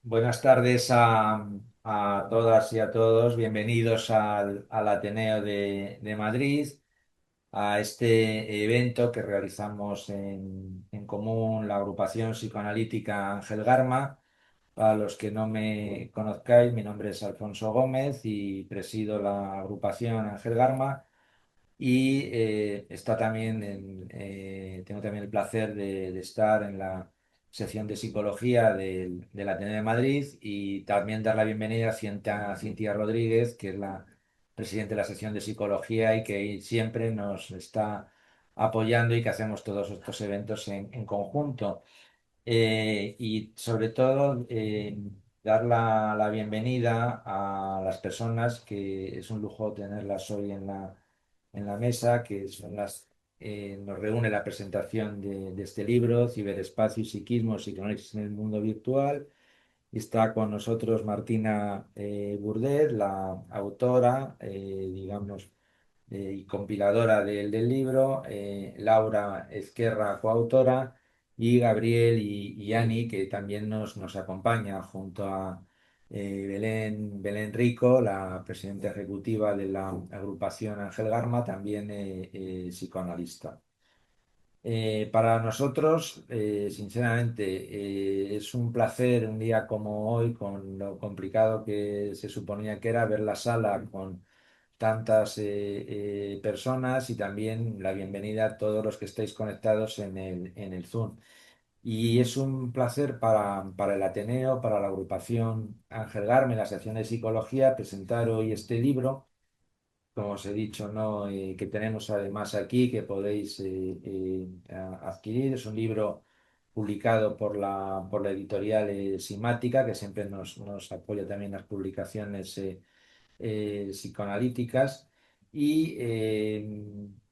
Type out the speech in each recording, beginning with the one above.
Buenas tardes a todas y a todos. Bienvenidos al Ateneo de Madrid, a este evento que realizamos en común la agrupación psicoanalítica Ángel Garma. Para los que no me conozcáis, mi nombre es Alfonso Gómez y presido la agrupación Ángel Garma. Y tengo también el placer de estar en la sección de psicología del Ateneo de Madrid y también dar la bienvenida a Cintia Rodríguez, que es la presidenta de la sección de psicología y que siempre nos está apoyando y que hacemos todos estos eventos en conjunto. Y sobre todo, dar la bienvenida a las personas que es un lujo tenerlas hoy en la mesa, que son nos reúne la presentación de este libro, Ciberespacio y Psiquismo, Psicoanálisis en el mundo virtual. Está con nosotros Martina Burdet, la autora, digamos, y compiladora del libro, Laura Ezquerra, coautora, y Gabriel y Ani, que también nos acompaña junto a Belén Rico, la presidenta ejecutiva de la agrupación Ángel Garma, también psicoanalista. Para nosotros, sinceramente, es un placer un día como hoy, con lo complicado que se suponía que era ver la sala con tantas personas y también la bienvenida a todos los que estáis conectados en el Zoom. Y es un placer para el Ateneo, para la agrupación Ángel Garme, la sección de psicología, presentar hoy este libro, como os he dicho, ¿no? Que tenemos además aquí, que podéis adquirir. Es un libro publicado por la editorial Simática, que siempre nos apoya también las publicaciones psicoanalíticas. Y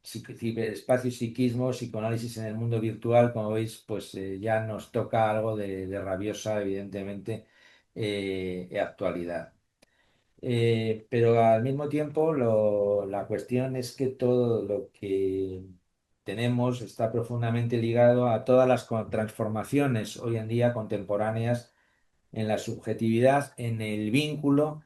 ciberespacio y psiquismo, psicoanálisis en el mundo virtual, como veis, pues ya nos toca algo de rabiosa, evidentemente, actualidad. Pero al mismo tiempo, la cuestión es que todo lo que tenemos está profundamente ligado a todas las transformaciones hoy en día contemporáneas en la subjetividad, en el vínculo,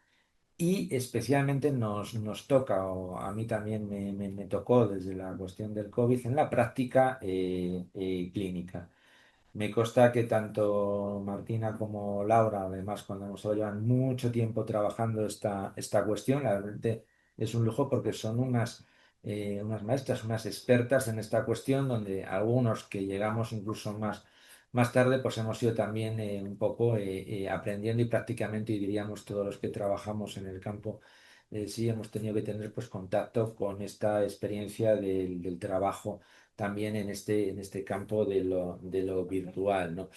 y especialmente nos toca, o a mí también me tocó desde la cuestión del COVID, en la práctica clínica. Me consta que tanto Martina como Laura, además, cuando hemos estado llevan mucho tiempo trabajando esta cuestión, realmente es un lujo porque son unas maestras, unas expertas en esta cuestión, donde algunos que llegamos incluso más tarde, pues hemos ido también un poco aprendiendo, y prácticamente, y diríamos todos los que trabajamos en el campo, sí hemos tenido que tener pues contacto con esta experiencia del trabajo también en este campo de lo virtual, ¿no?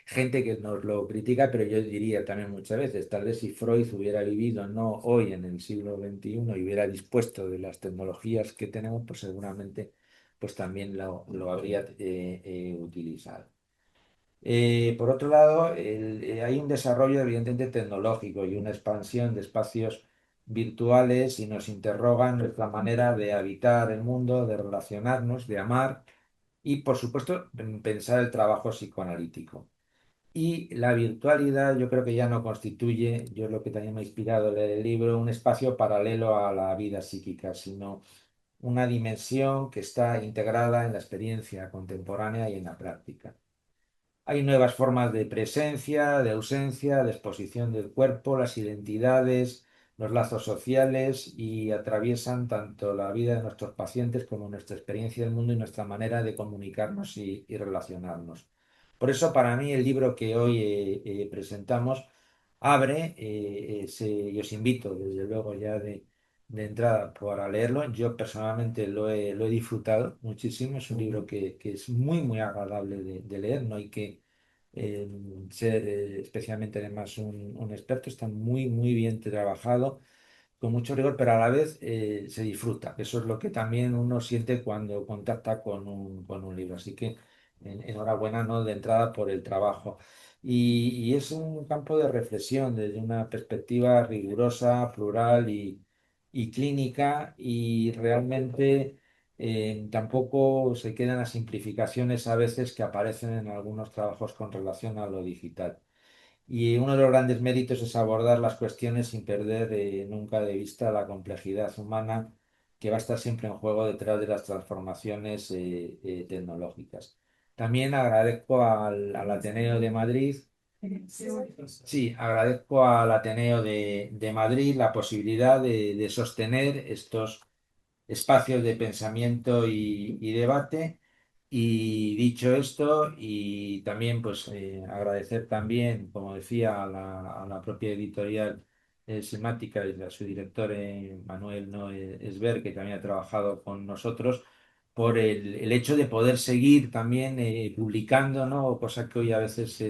Gente que nos lo critica, pero yo diría también muchas veces, tal vez si Freud hubiera vivido no hoy en el siglo XXI y hubiera dispuesto de las tecnologías que tenemos, pues seguramente pues también lo habría utilizado. Por otro lado, hay un desarrollo evidentemente tecnológico y una expansión de espacios virtuales, y nos interrogan nuestra manera de habitar el mundo, de relacionarnos, de amar y, por supuesto, pensar el trabajo psicoanalítico. Y la virtualidad yo creo que ya no constituye, yo es lo que también me ha inspirado leer el libro, un espacio paralelo a la vida psíquica, sino una dimensión que está integrada en la experiencia contemporánea y en la práctica. Hay nuevas formas de presencia, de ausencia, de exposición del cuerpo, las identidades, los lazos sociales, y atraviesan tanto la vida de nuestros pacientes como nuestra experiencia del mundo y nuestra manera de comunicarnos y relacionarnos. Por eso, para mí, el libro que hoy presentamos abre, y os invito, desde luego, ya de entrada para leerlo. Yo personalmente lo he disfrutado muchísimo. Es un libro que es muy, muy agradable de leer. No hay que eh, ser especialmente además un experto. Está muy, muy bien trabajado, con mucho rigor, pero a la vez se disfruta. Eso es lo que también uno siente cuando contacta con un libro. Así que enhorabuena, ¿no? De entrada por el trabajo. Y es un campo de reflexión desde una perspectiva rigurosa, plural y clínica, y realmente tampoco se quedan las simplificaciones a veces que aparecen en algunos trabajos con relación a lo digital. Y uno de los grandes méritos es abordar las cuestiones sin perder nunca de vista la complejidad humana que va a estar siempre en juego detrás de las transformaciones tecnológicas. También agradezco al Ateneo de Madrid. Sí, agradezco al Ateneo de Madrid la posibilidad de sostener estos espacios de pensamiento y debate. Y dicho esto, y también pues agradecer también, como decía, a la propia editorial Semática y a su director Manuel Noe Esber, que también ha trabajado con nosotros, por el hecho de poder seguir también publicando, ¿no? Cosa que hoy a veces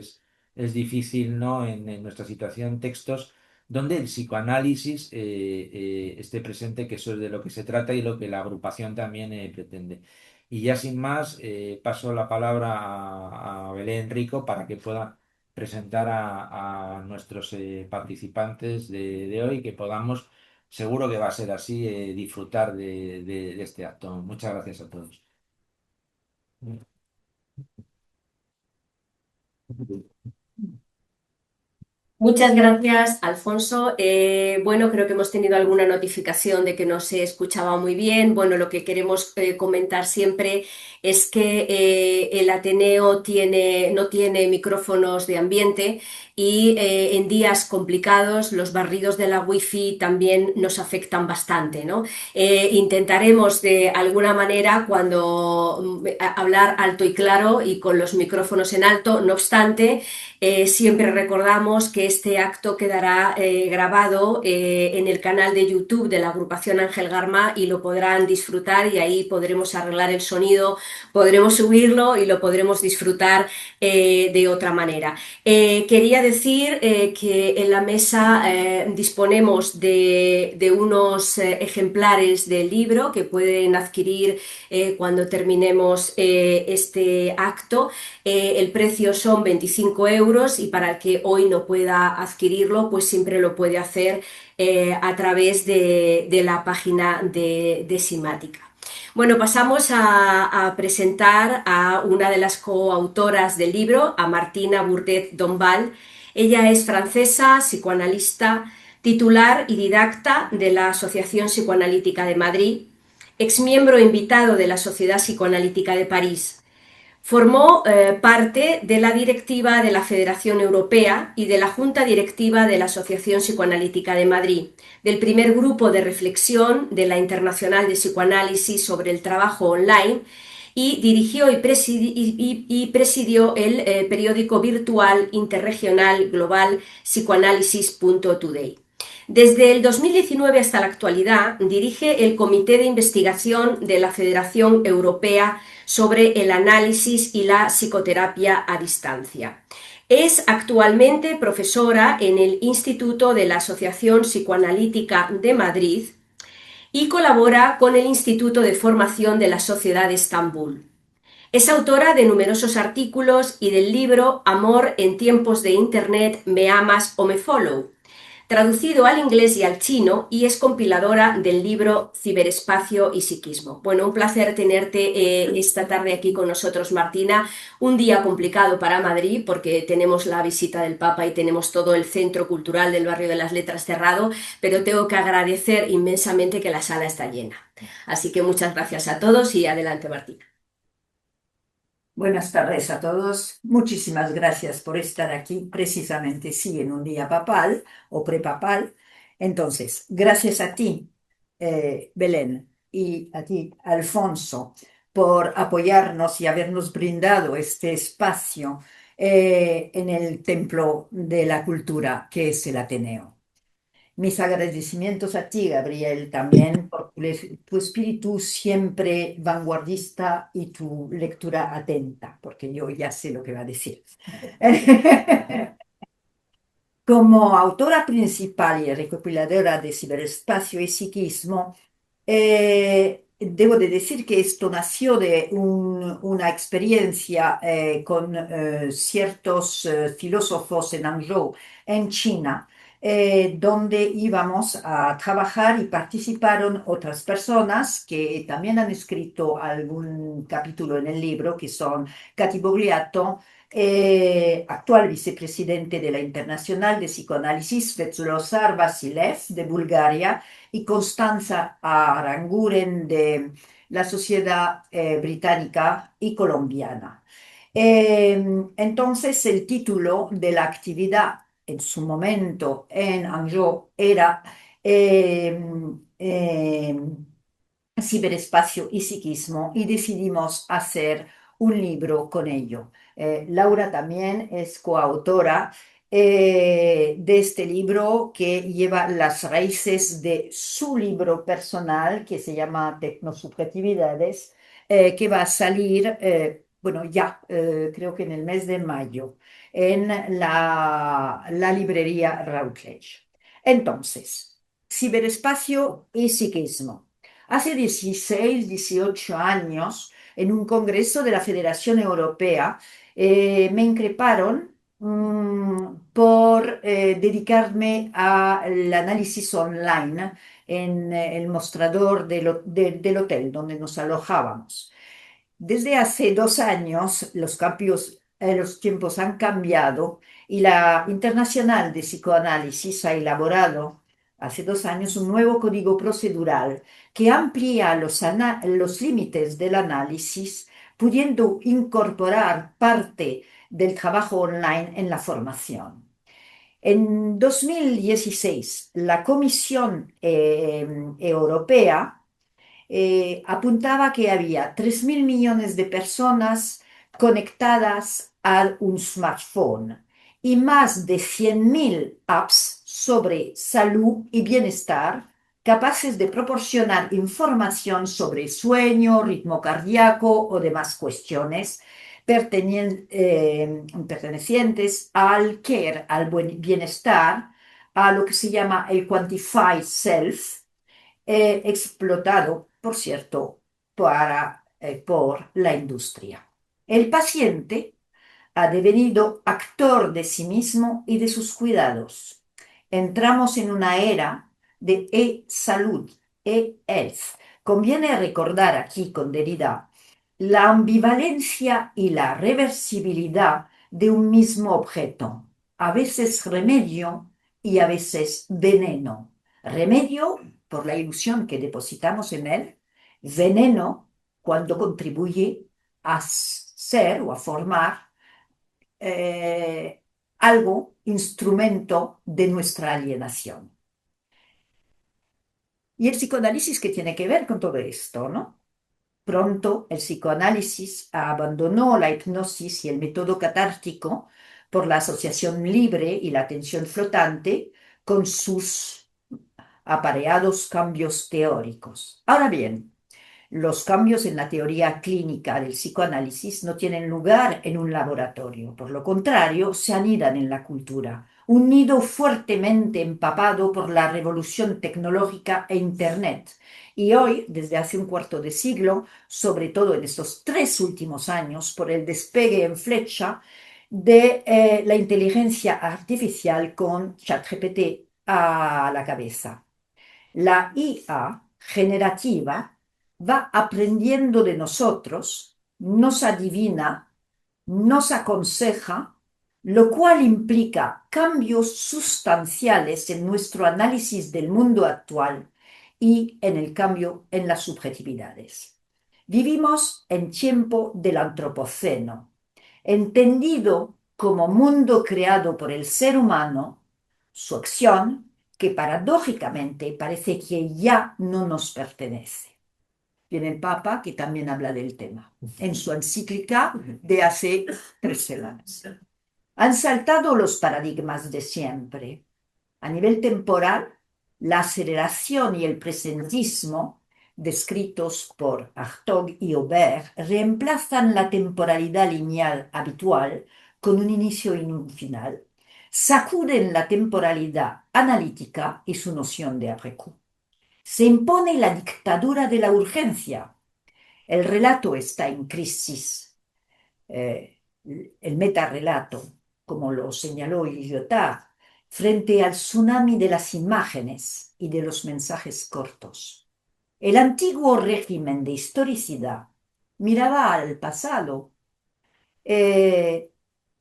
es difícil, ¿no? En nuestra situación, textos donde el psicoanálisis esté presente, que eso es de lo que se trata y lo que la agrupación también pretende. Y ya sin más, paso la palabra a Belén Rico para que pueda presentar a nuestros participantes de hoy, que podamos, seguro que va a ser así, disfrutar de este acto. Muchas gracias a todos. Muchas gracias, Alfonso. Bueno, creo que hemos tenido alguna notificación de que no se escuchaba muy bien. Bueno, lo que queremos comentar siempre es que el Ateneo no tiene micrófonos de ambiente y en días complicados los barridos de la Wi-Fi también nos afectan bastante, ¿no? Intentaremos de alguna manera hablar alto y claro y con los micrófonos en alto. No obstante, siempre recordamos que este acto quedará grabado en el canal de YouTube de la agrupación Ángel Garma y lo podrán disfrutar, y ahí podremos arreglar el sonido, podremos subirlo y lo podremos disfrutar de otra manera. Quería decir que en la mesa disponemos de unos ejemplares del libro que pueden adquirir cuando terminemos este acto. El precio son 25 euros, y para el que hoy no pueda adquirirlo, pues siempre lo puede hacer a través de la página de Simática. Bueno, pasamos a presentar a una de las coautoras del libro, a Martina Bourdet Dombal. Ella es francesa, psicoanalista, titular y didacta de la Asociación Psicoanalítica de Madrid, exmiembro invitado de la Sociedad Psicoanalítica de París. Formó parte de la directiva de la Federación Europea y de la Junta Directiva de la Asociación Psicoanalítica de Madrid, del primer grupo de reflexión de la Internacional de Psicoanálisis sobre el trabajo online, y dirigió y presidió el periódico virtual interregional global Psicoanálisis.today. Desde el 2019 hasta la actualidad dirige el Comité de Investigación de la Federación Europea sobre el análisis y la psicoterapia a distancia. Es actualmente profesora en el Instituto de la Asociación Psicoanalítica de Madrid y colabora con el Instituto de Formación de la Sociedad de Estambul. Es autora de numerosos artículos y del libro Amor en tiempos de Internet, ¿me amas o me follow?, traducido al inglés y al chino, y es compiladora del libro Ciberespacio y Psiquismo. Bueno, un placer tenerte esta tarde aquí con nosotros, Martina. Un día complicado para Madrid porque tenemos la visita del Papa y tenemos todo el centro cultural del barrio de las Letras cerrado, pero tengo que agradecer inmensamente que la sala está llena. Así que muchas gracias a todos y adelante, Martina. Buenas tardes a todos. Muchísimas gracias por estar aquí, precisamente sí, en un día papal o prepapal. Entonces, gracias a ti, Belén, y a ti, Alfonso, por apoyarnos y habernos brindado este espacio en el Templo de la Cultura, que es el Ateneo. Mis agradecimientos a ti, Gabriel, también por tu espíritu siempre vanguardista y tu lectura atenta, porque yo ya sé lo que va a decir. Como autora principal y recopiladora de ciberespacio y psiquismo, debo de decir que esto nació de una experiencia con ciertos filósofos en Hangzhou, en China, donde íbamos a trabajar y participaron otras personas que también han escrito algún capítulo en el libro, que son Katy Bogliato, actual vicepresidente de la Internacional de Psicoanálisis, Svetlozar Vasilev de Bulgaria y Constanza Aranguren de la Sociedad Británica y Colombiana. Entonces, el título de la actividad en su momento en Hangzhou era eh, eh, ciberespacio y psiquismo y decidimos hacer un libro con ello. Laura también es coautora de este libro que lleva las raíces de su libro personal que se llama Tecnosubjetividades, que va a salir, bueno, ya creo que en el mes de mayo, en la librería Routledge. Entonces, ciberespacio y psiquismo. Hace 16, 18 años, en un congreso de la Federación Europea, me increparon por dedicarme al análisis online en el mostrador del hotel donde nos alojábamos. Desde hace 2 años los tiempos han cambiado y la Internacional de Psicoanálisis ha elaborado hace 2 años un nuevo código procedural que amplía los límites del análisis, pudiendo incorporar parte del trabajo online en la formación. En 2016, la Comisión Europea apuntaba que había 3.000 millones de personas conectadas a un smartphone y más de 100.000 apps sobre salud y bienestar capaces de proporcionar información sobre sueño, ritmo cardíaco o demás cuestiones pertenecientes al care, al buen bienestar, a lo que se llama el quantified self, explotado, por cierto, por la industria. El paciente ha devenido actor de sí mismo y de sus cuidados. Entramos en una era de e-salud, e-health. Conviene recordar aquí con Derrida la ambivalencia y la reversibilidad de un mismo objeto, a veces remedio y a veces veneno. Remedio por la ilusión que depositamos en él, veneno cuando contribuye a ser o a formar algo, instrumento de nuestra alienación. Y el psicoanálisis que tiene que ver con todo esto, ¿no? Pronto el psicoanálisis abandonó la hipnosis y el método catártico por la asociación libre y la atención flotante con sus apareados cambios teóricos. Ahora bien, los cambios en la teoría clínica del psicoanálisis no tienen lugar en un laboratorio, por lo contrario, se anidan en la cultura, un nido fuertemente empapado por la revolución tecnológica e Internet. Y hoy, desde hace un cuarto de siglo, sobre todo en estos 3 últimos años, por el despegue en flecha de la inteligencia artificial con ChatGPT a la cabeza. La IA generativa va aprendiendo de nosotros, nos adivina, nos aconseja, lo cual implica cambios sustanciales en nuestro análisis del mundo actual y en el cambio en las subjetividades. Vivimos en tiempo del antropoceno, entendido como mundo creado por el ser humano, su acción, que paradójicamente parece que ya no nos pertenece. Viene el Papa, que también habla del tema, en su encíclica de hace 3 semanas. Han saltado los paradigmas de siempre. A nivel temporal, la aceleración y el presentismo, descritos por Hartog y Aubert, reemplazan la temporalidad lineal habitual con un inicio y un final. Sacuden la temporalidad analítica y su noción de après-coup. Se impone la dictadura de la urgencia. El relato está en crisis. El metarrelato, como lo señaló Lyotard, frente al tsunami de las imágenes y de los mensajes cortos. El antiguo régimen de historicidad miraba al pasado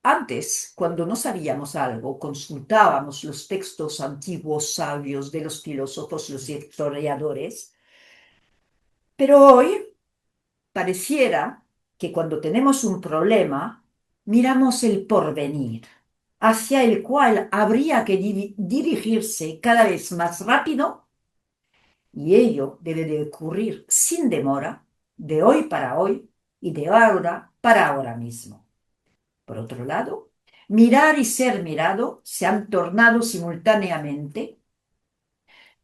Antes, cuando no sabíamos algo, consultábamos los textos antiguos sabios de los filósofos, los historiadores, pero hoy pareciera que cuando tenemos un problema, miramos el porvenir, hacia el cual habría que dirigirse cada vez más rápido, y ello debe de ocurrir sin demora, de hoy para hoy y de ahora para ahora mismo. Por otro lado, mirar y ser mirado se han tornado simultáneamente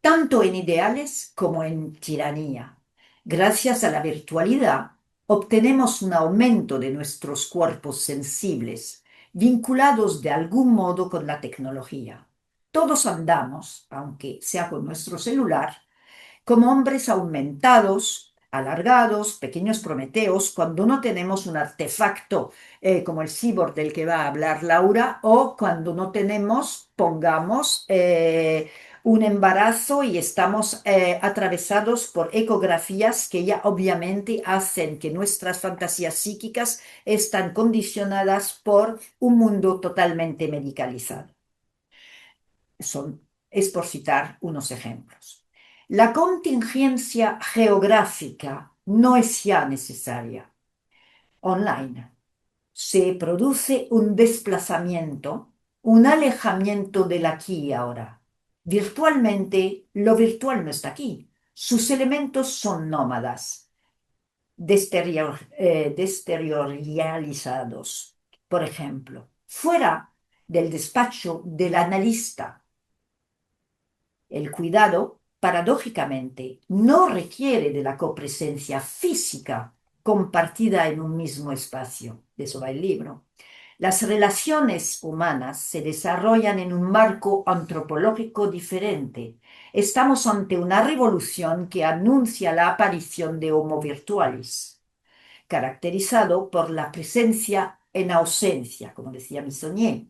tanto en ideales como en tiranía. Gracias a la virtualidad, obtenemos un aumento de nuestros cuerpos sensibles, vinculados de algún modo con la tecnología. Todos andamos, aunque sea con nuestro celular, como hombres aumentados, alargados, pequeños prometeos, cuando no tenemos un artefacto como el cyborg del que va a hablar Laura, o cuando no tenemos, pongamos, un embarazo y estamos atravesados por ecografías que ya obviamente hacen que nuestras fantasías psíquicas están condicionadas por un mundo totalmente medicalizado. Es por citar unos ejemplos. La contingencia geográfica no es ya necesaria. Online se produce un desplazamiento, un alejamiento del aquí y ahora. Virtualmente, lo virtual no está aquí. Sus elementos son nómadas, desteriorializados. Por ejemplo, fuera del despacho del analista, el cuidado, paradójicamente, no requiere de la copresencia física compartida en un mismo espacio. De eso va el libro. Las relaciones humanas se desarrollan en un marco antropológico diferente. Estamos ante una revolución que anuncia la aparición de Homo virtualis, caracterizado por la presencia en ausencia, como decía Missonier,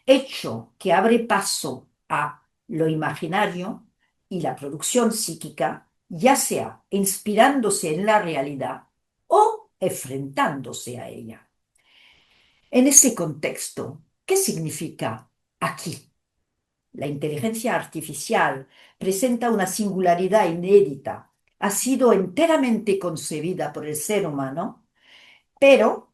hecho que abre paso a lo imaginario y la producción psíquica, ya sea inspirándose en la realidad o enfrentándose a ella. En ese contexto, ¿qué significa aquí? La inteligencia artificial presenta una singularidad inédita. Ha sido enteramente concebida por el ser humano, pero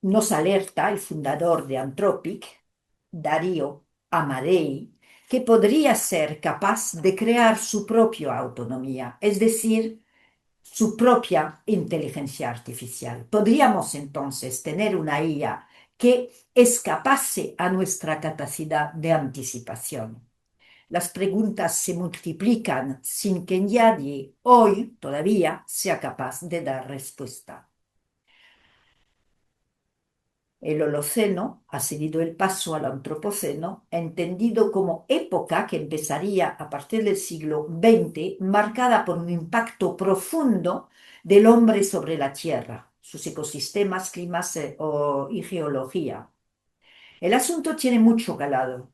nos alerta el fundador de Anthropic, Darío Amadei, que podría ser capaz de crear su propia autonomía, es decir, su propia inteligencia artificial. Podríamos entonces tener una IA que escapase a nuestra capacidad de anticipación. Las preguntas se multiplican sin que nadie hoy todavía sea capaz de dar respuesta. El Holoceno ha seguido el paso al Antropoceno, entendido como época que empezaría a partir del siglo XX, marcada por un impacto profundo del hombre sobre la Tierra, sus ecosistemas, climas y geología. El asunto tiene mucho calado,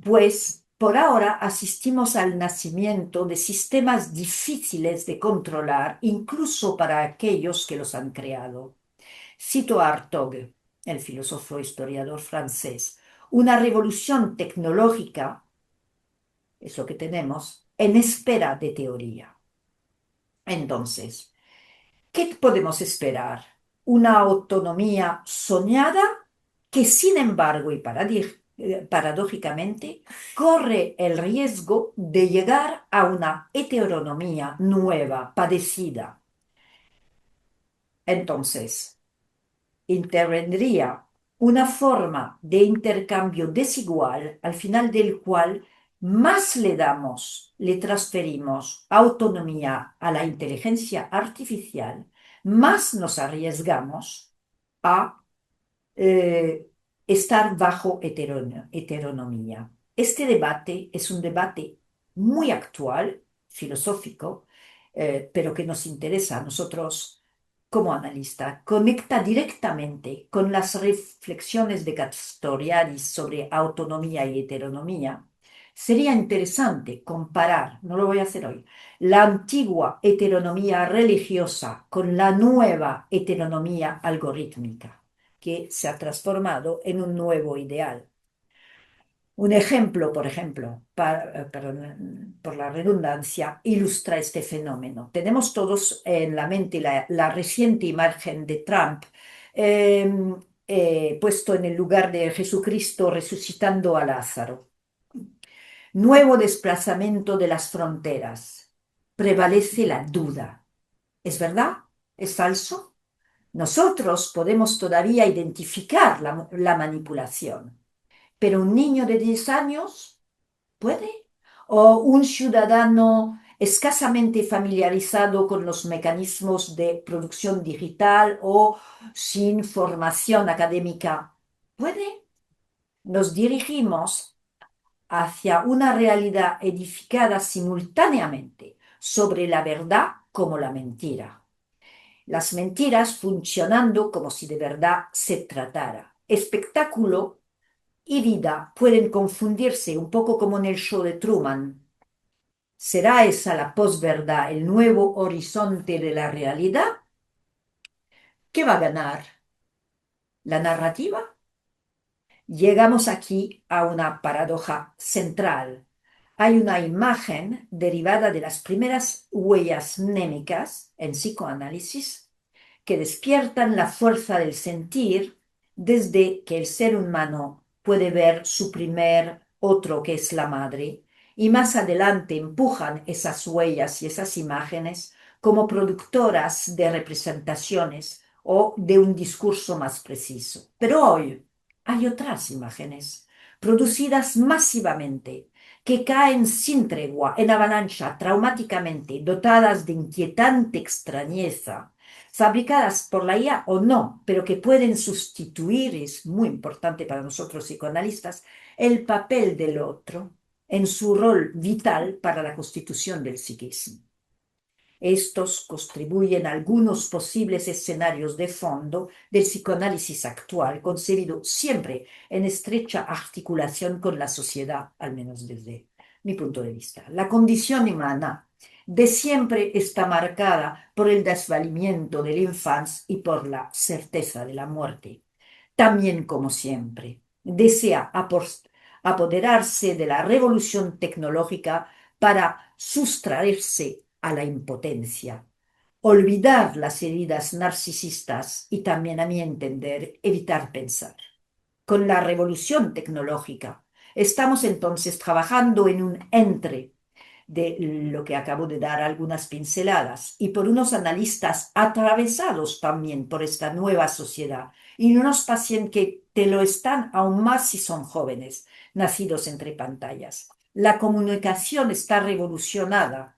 pues por ahora asistimos al nacimiento de sistemas difíciles de controlar, incluso para aquellos que los han creado. Cito a Hartog, el filósofo historiador francés: una revolución tecnológica es lo que tenemos en espera de teoría. Entonces, ¿qué podemos esperar? Una autonomía soñada que, sin embargo, y paradójicamente, corre el riesgo de llegar a una heteronomía nueva, padecida. Entonces, intervendría una forma de intercambio desigual, al final del cual más le damos, le transferimos autonomía a la inteligencia artificial, más nos arriesgamos a eh, estar bajo heteronomía. Este debate es un debate muy actual, filosófico, pero que nos interesa a nosotros como analista. Conecta directamente con las reflexiones de Castoriadis sobre autonomía y heteronomía. Sería interesante comparar, no lo voy a hacer hoy, la antigua heteronomía religiosa con la nueva heteronomía algorítmica. que se ha transformado en un nuevo ideal. Un ejemplo, por ejemplo, perdón, por la redundancia, ilustra este fenómeno. Tenemos todos en la mente la reciente imagen de Trump eh, puesto en el lugar de Jesucristo resucitando a Lázaro. Nuevo desplazamiento de las fronteras. Prevalece la duda. ¿Es verdad? ¿Es falso? Nosotros podemos todavía identificar la manipulación, pero un niño de 10 años puede. O un ciudadano escasamente familiarizado con los mecanismos de producción digital o sin formación académica puede. Nos dirigimos hacia una realidad edificada simultáneamente sobre la verdad como la mentira. Las mentiras funcionando como si de verdad se tratara. Espectáculo y vida pueden confundirse un poco como en el show de Truman. ¿Será esa la posverdad, el nuevo horizonte de la realidad? ¿Qué va a ganar? ¿La narrativa? Llegamos aquí a una paradoja central. Hay una imagen derivada de las primeras huellas mnémicas en psicoanálisis que despiertan la fuerza del sentir desde que el ser humano puede ver su primer otro que es la madre y más adelante empujan esas huellas y esas imágenes como productoras de representaciones o de un discurso más preciso. Pero hoy hay otras imágenes producidas masivamente que caen sin tregua en avalancha traumáticamente, dotadas de inquietante extrañeza, fabricadas por la IA o no, pero que pueden sustituir, es muy importante para nosotros psicoanalistas, el papel del otro en su rol vital para la constitución del psiquismo. Estos contribuyen a algunos posibles escenarios de fondo del psicoanálisis actual, concebido siempre en estrecha articulación con la sociedad, al menos desde mi punto de vista. La condición humana de siempre está marcada por el desvalimiento de la infancia y por la certeza de la muerte. También, como siempre, desea apoderarse de la revolución tecnológica para sustraerse a la impotencia, olvidar las heridas narcisistas y también, a mi entender, evitar pensar. Con la revolución tecnológica estamos entonces trabajando en un entre de lo que acabo de dar algunas pinceladas y por unos analistas atravesados también por esta nueva sociedad y unos pacientes que te lo están aún más si son jóvenes, nacidos entre pantallas. La comunicación está revolucionada,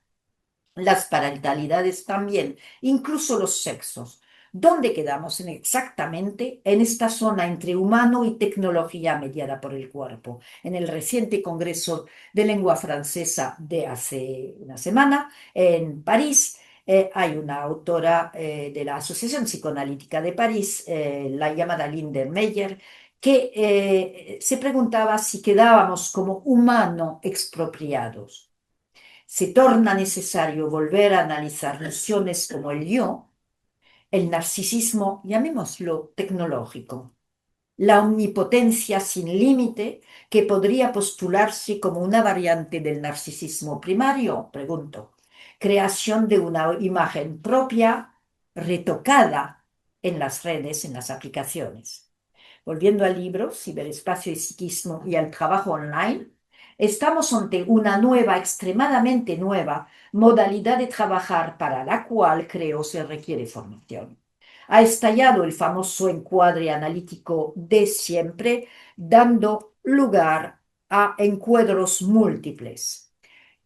las parentalidades también, incluso los sexos. ¿Dónde quedamos exactamente en esta zona entre humano y tecnología mediada por el cuerpo? En el reciente Congreso de Lengua Francesa de hace una semana en París, hay una autora de la Asociación Psicoanalítica de París, la llamada Linde Meyer, que se preguntaba si quedábamos como humano expropiados. Se torna necesario volver a analizar nociones como el yo, el narcisismo, llamémoslo tecnológico, la omnipotencia sin límite que podría postularse como una variante del narcisismo primario, pregunto, creación de una imagen propia retocada en las redes, en las aplicaciones. Volviendo al libro, Ciberespacio y Psiquismo y al trabajo online, estamos ante una nueva, extremadamente nueva modalidad de trabajar para la cual creo se requiere formación. Ha estallado el famoso encuadre analítico de siempre, dando lugar a encuadros múltiples.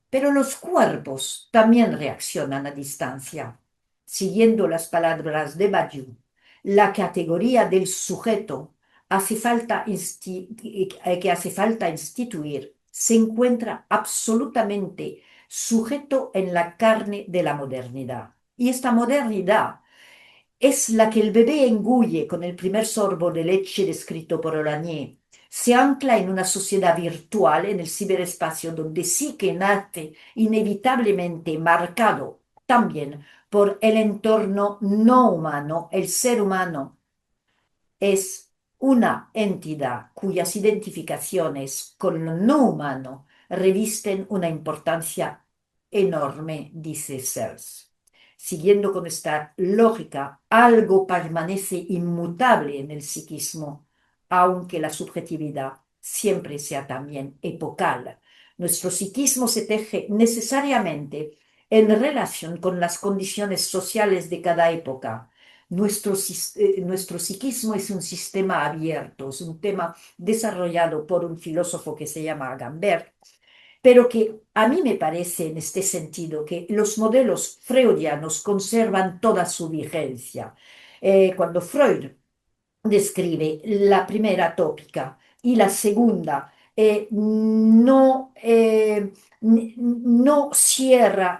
Pero los cuerpos también reaccionan a distancia. Siguiendo las palabras de Badiou, la categoría del sujeto que hace falta instituir se encuentra absolutamente sujeto en la carne de la modernidad. Y esta modernidad es la que el bebé engulle con el primer sorbo de leche descrito por Oranier. Se ancla en una sociedad virtual, en el ciberespacio, donde sí que nace inevitablemente marcado también por el entorno no humano, el ser humano es una entidad cuyas identificaciones con lo no humano revisten una importancia enorme, dice Searles. Siguiendo con esta lógica, algo permanece inmutable en el psiquismo, aunque la subjetividad siempre sea también epocal. Nuestro psiquismo se teje necesariamente en relación con las condiciones sociales de cada época. Nuestro psiquismo es un sistema abierto, es un tema desarrollado por un filósofo que se llama Agamben, pero que a mí me parece en este sentido que los modelos freudianos conservan toda su vigencia. Cuando Freud describe la primera tópica y la segunda, no cierra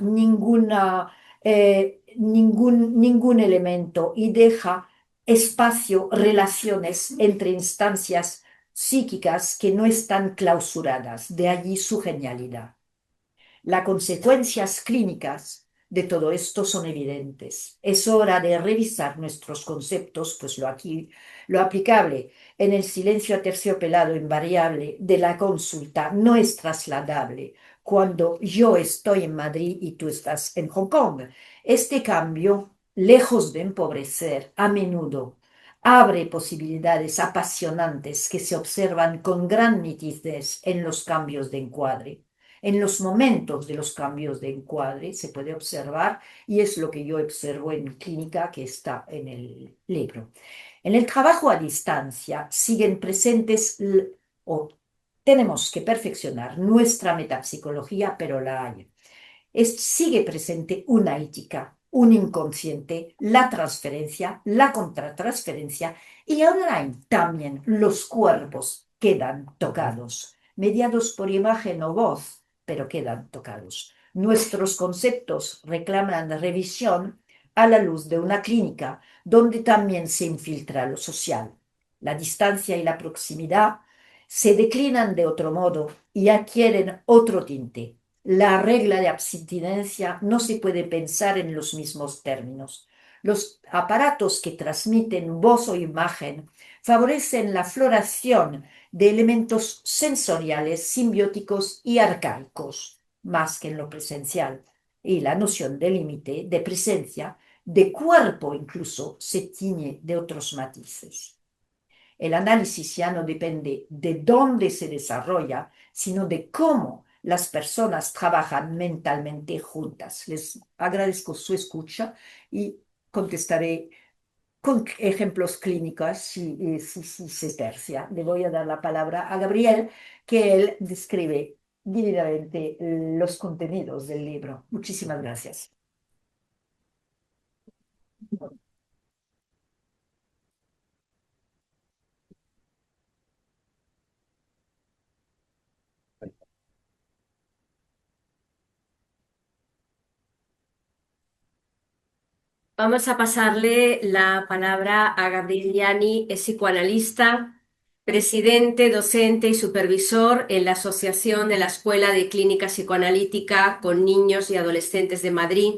ningún elemento y deja espacio, relaciones entre instancias psíquicas que no están clausuradas, de allí su genialidad. Las consecuencias clínicas de todo esto son evidentes. Es hora de revisar nuestros conceptos, pues lo aplicable en el silencio aterciopelado invariable de la consulta no es trasladable cuando yo estoy en Madrid y tú estás en Hong Kong. Este cambio, lejos de empobrecer, a menudo abre posibilidades apasionantes que se observan con gran nitidez en los cambios de encuadre. En los momentos de los cambios de encuadre se puede observar, y es lo que yo observo en mi clínica que está en el libro. En el trabajo a distancia siguen presentes o tenemos que perfeccionar nuestra metapsicología, pero la hay. Sigue presente una ética, un inconsciente, la transferencia, la contratransferencia y online también los cuerpos quedan tocados, mediados por imagen o voz, pero quedan tocados. Nuestros conceptos reclaman revisión a la luz de una clínica donde también se infiltra lo social. La distancia y la proximidad se declinan de otro modo y adquieren otro tinte. La regla de abstinencia no se puede pensar en los mismos términos. Los aparatos que transmiten voz o imagen favorecen la floración de elementos sensoriales simbióticos y arcaicos, más que en lo presencial. Y la noción de límite, de presencia, de cuerpo incluso, se tiñe de otros matices. El análisis ya no depende de dónde se desarrolla, sino de cómo las personas trabajan mentalmente juntas. Les agradezco su escucha y contestaré con ejemplos clínicos si se tercia. Le voy a dar la palabra a Gabriel, que él describe divinamente los contenidos del libro. Muchísimas gracias. Vamos a pasarle la palabra a Gabriel Gianni, es psicoanalista, presidente, docente y supervisor en la Asociación de la Escuela de Clínica Psicoanalítica con Niños y Adolescentes de Madrid,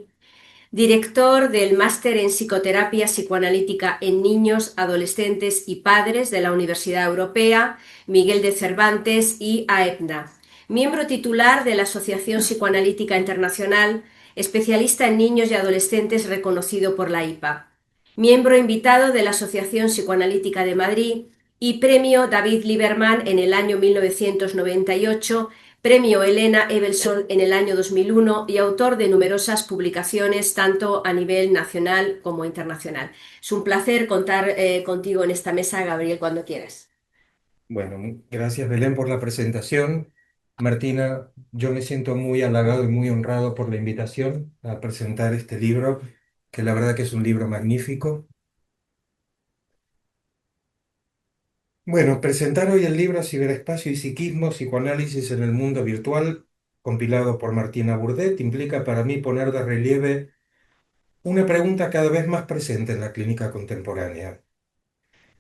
director del Máster en Psicoterapia Psicoanalítica en Niños, Adolescentes y Padres de la Universidad Europea, Miguel de Cervantes y AEPNA, miembro titular de la Asociación Psicoanalítica Internacional, especialista en niños y adolescentes reconocido por la IPA, miembro invitado de la Asociación Psicoanalítica de Madrid y Premio David Lieberman en el año 1998, Premio Elena Evelson en el año 2001 y autor de numerosas publicaciones tanto a nivel nacional como internacional. Es un placer contar contigo en esta mesa, Gabriel, cuando quieras. Bueno, gracias Belén por la presentación. Martina, yo me siento muy halagado y muy honrado por la invitación a presentar este libro, que la verdad que es un libro magnífico. Bueno, presentar hoy el libro Ciberespacio y Psiquismo, Psicoanálisis en el Mundo Virtual, compilado por Martina Burdet, implica para mí poner de relieve una pregunta cada vez más presente en la clínica contemporánea.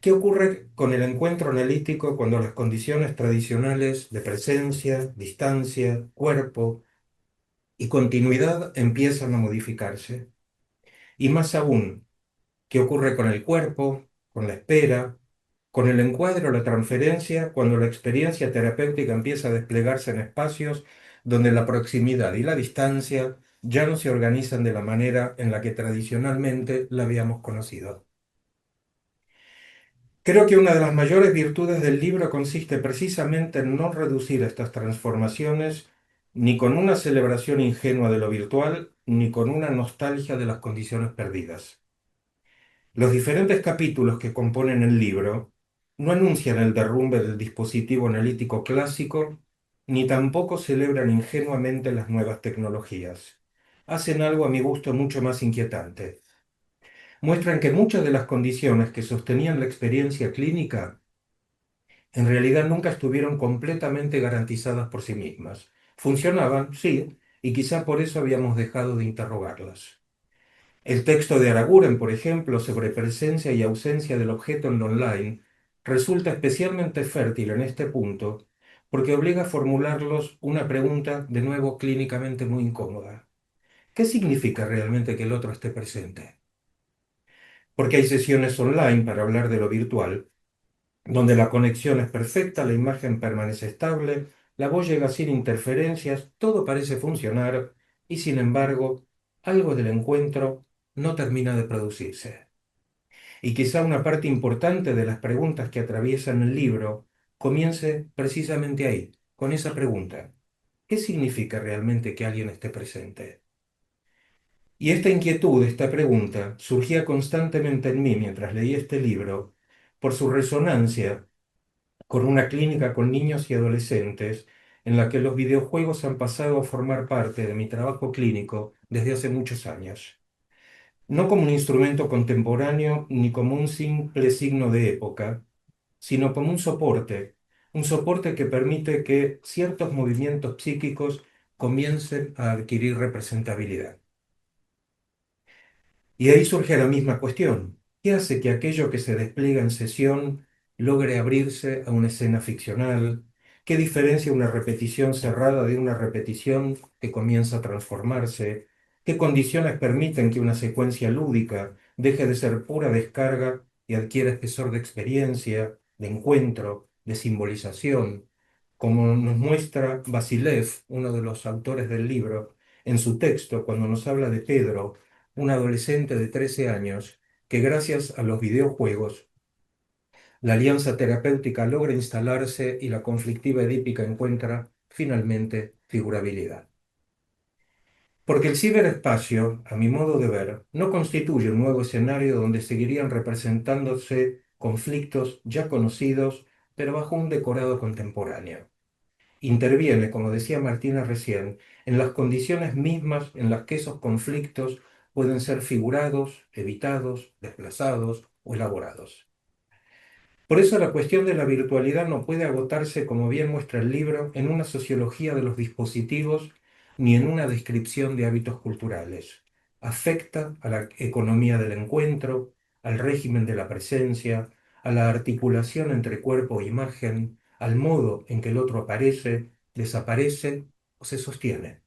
¿Qué ocurre con el encuentro analítico cuando las condiciones tradicionales de presencia, distancia, cuerpo y continuidad empiezan a modificarse? Y más aún, ¿qué ocurre con el cuerpo, con la espera, con el encuadre o la transferencia cuando la experiencia terapéutica empieza a desplegarse en espacios donde la proximidad y la distancia ya no se organizan de la manera en la que tradicionalmente la habíamos conocido. Creo que una de las mayores virtudes del libro consiste precisamente en no reducir estas transformaciones ni con una celebración ingenua de lo virtual, ni con una nostalgia de las condiciones perdidas. Los diferentes capítulos que componen el libro no anuncian el derrumbe del dispositivo analítico clásico, ni tampoco celebran ingenuamente las nuevas tecnologías. Hacen algo a mi gusto mucho más inquietante. Muestran que muchas de las condiciones que sostenían la experiencia clínica en realidad nunca estuvieron completamente garantizadas por sí mismas. Funcionaban, sí, y quizá por eso habíamos dejado de interrogarlas. El texto de Araguren, por ejemplo, sobre presencia y ausencia del objeto en lo online, resulta especialmente fértil en este punto porque obliga a formularlos una pregunta, de nuevo, clínicamente muy incómoda. ¿Qué significa realmente que el otro esté presente? Porque hay sesiones online para hablar de lo virtual, donde la conexión es perfecta, la imagen permanece estable, la voz llega sin interferencias, todo parece funcionar y sin embargo, algo del encuentro no termina de producirse. Y quizá una parte importante de las preguntas que atraviesan el libro comience precisamente ahí, con esa pregunta. ¿Qué significa realmente que alguien esté presente? Y esta inquietud, esta pregunta, surgía constantemente en mí mientras leía este libro por su resonancia con una clínica con niños y adolescentes en la que los videojuegos han pasado a formar parte de mi trabajo clínico desde hace muchos años. No como un instrumento contemporáneo ni como un simple signo de época, sino como un soporte que permite que ciertos movimientos psíquicos comiencen a adquirir representabilidad. Y ahí surge la misma cuestión. ¿Qué hace que aquello que se despliega en sesión logre abrirse a una escena ficcional? ¿Qué diferencia una repetición cerrada de una repetición que comienza a transformarse? ¿Qué condiciones permiten que una secuencia lúdica deje de ser pura descarga y adquiera espesor de experiencia, de encuentro, de simbolización? Como nos muestra Vasilev, uno de los autores del libro, en su texto cuando nos habla de Pedro, un adolescente de 13 años que gracias a los videojuegos la alianza terapéutica logra instalarse y la conflictiva edípica encuentra finalmente figurabilidad. Porque el ciberespacio, a mi modo de ver, no constituye un nuevo escenario donde seguirían representándose conflictos ya conocidos, pero bajo un decorado contemporáneo. Interviene, como decía Martina recién, en las condiciones mismas en las que esos conflictos pueden ser figurados, evitados, desplazados o elaborados. Por eso la cuestión de la virtualidad no puede agotarse, como bien muestra el libro, en una sociología de los dispositivos ni en una descripción de hábitos culturales. Afecta a la economía del encuentro, al régimen de la presencia, a la articulación entre cuerpo e imagen, al modo en que el otro aparece, desaparece o se sostiene.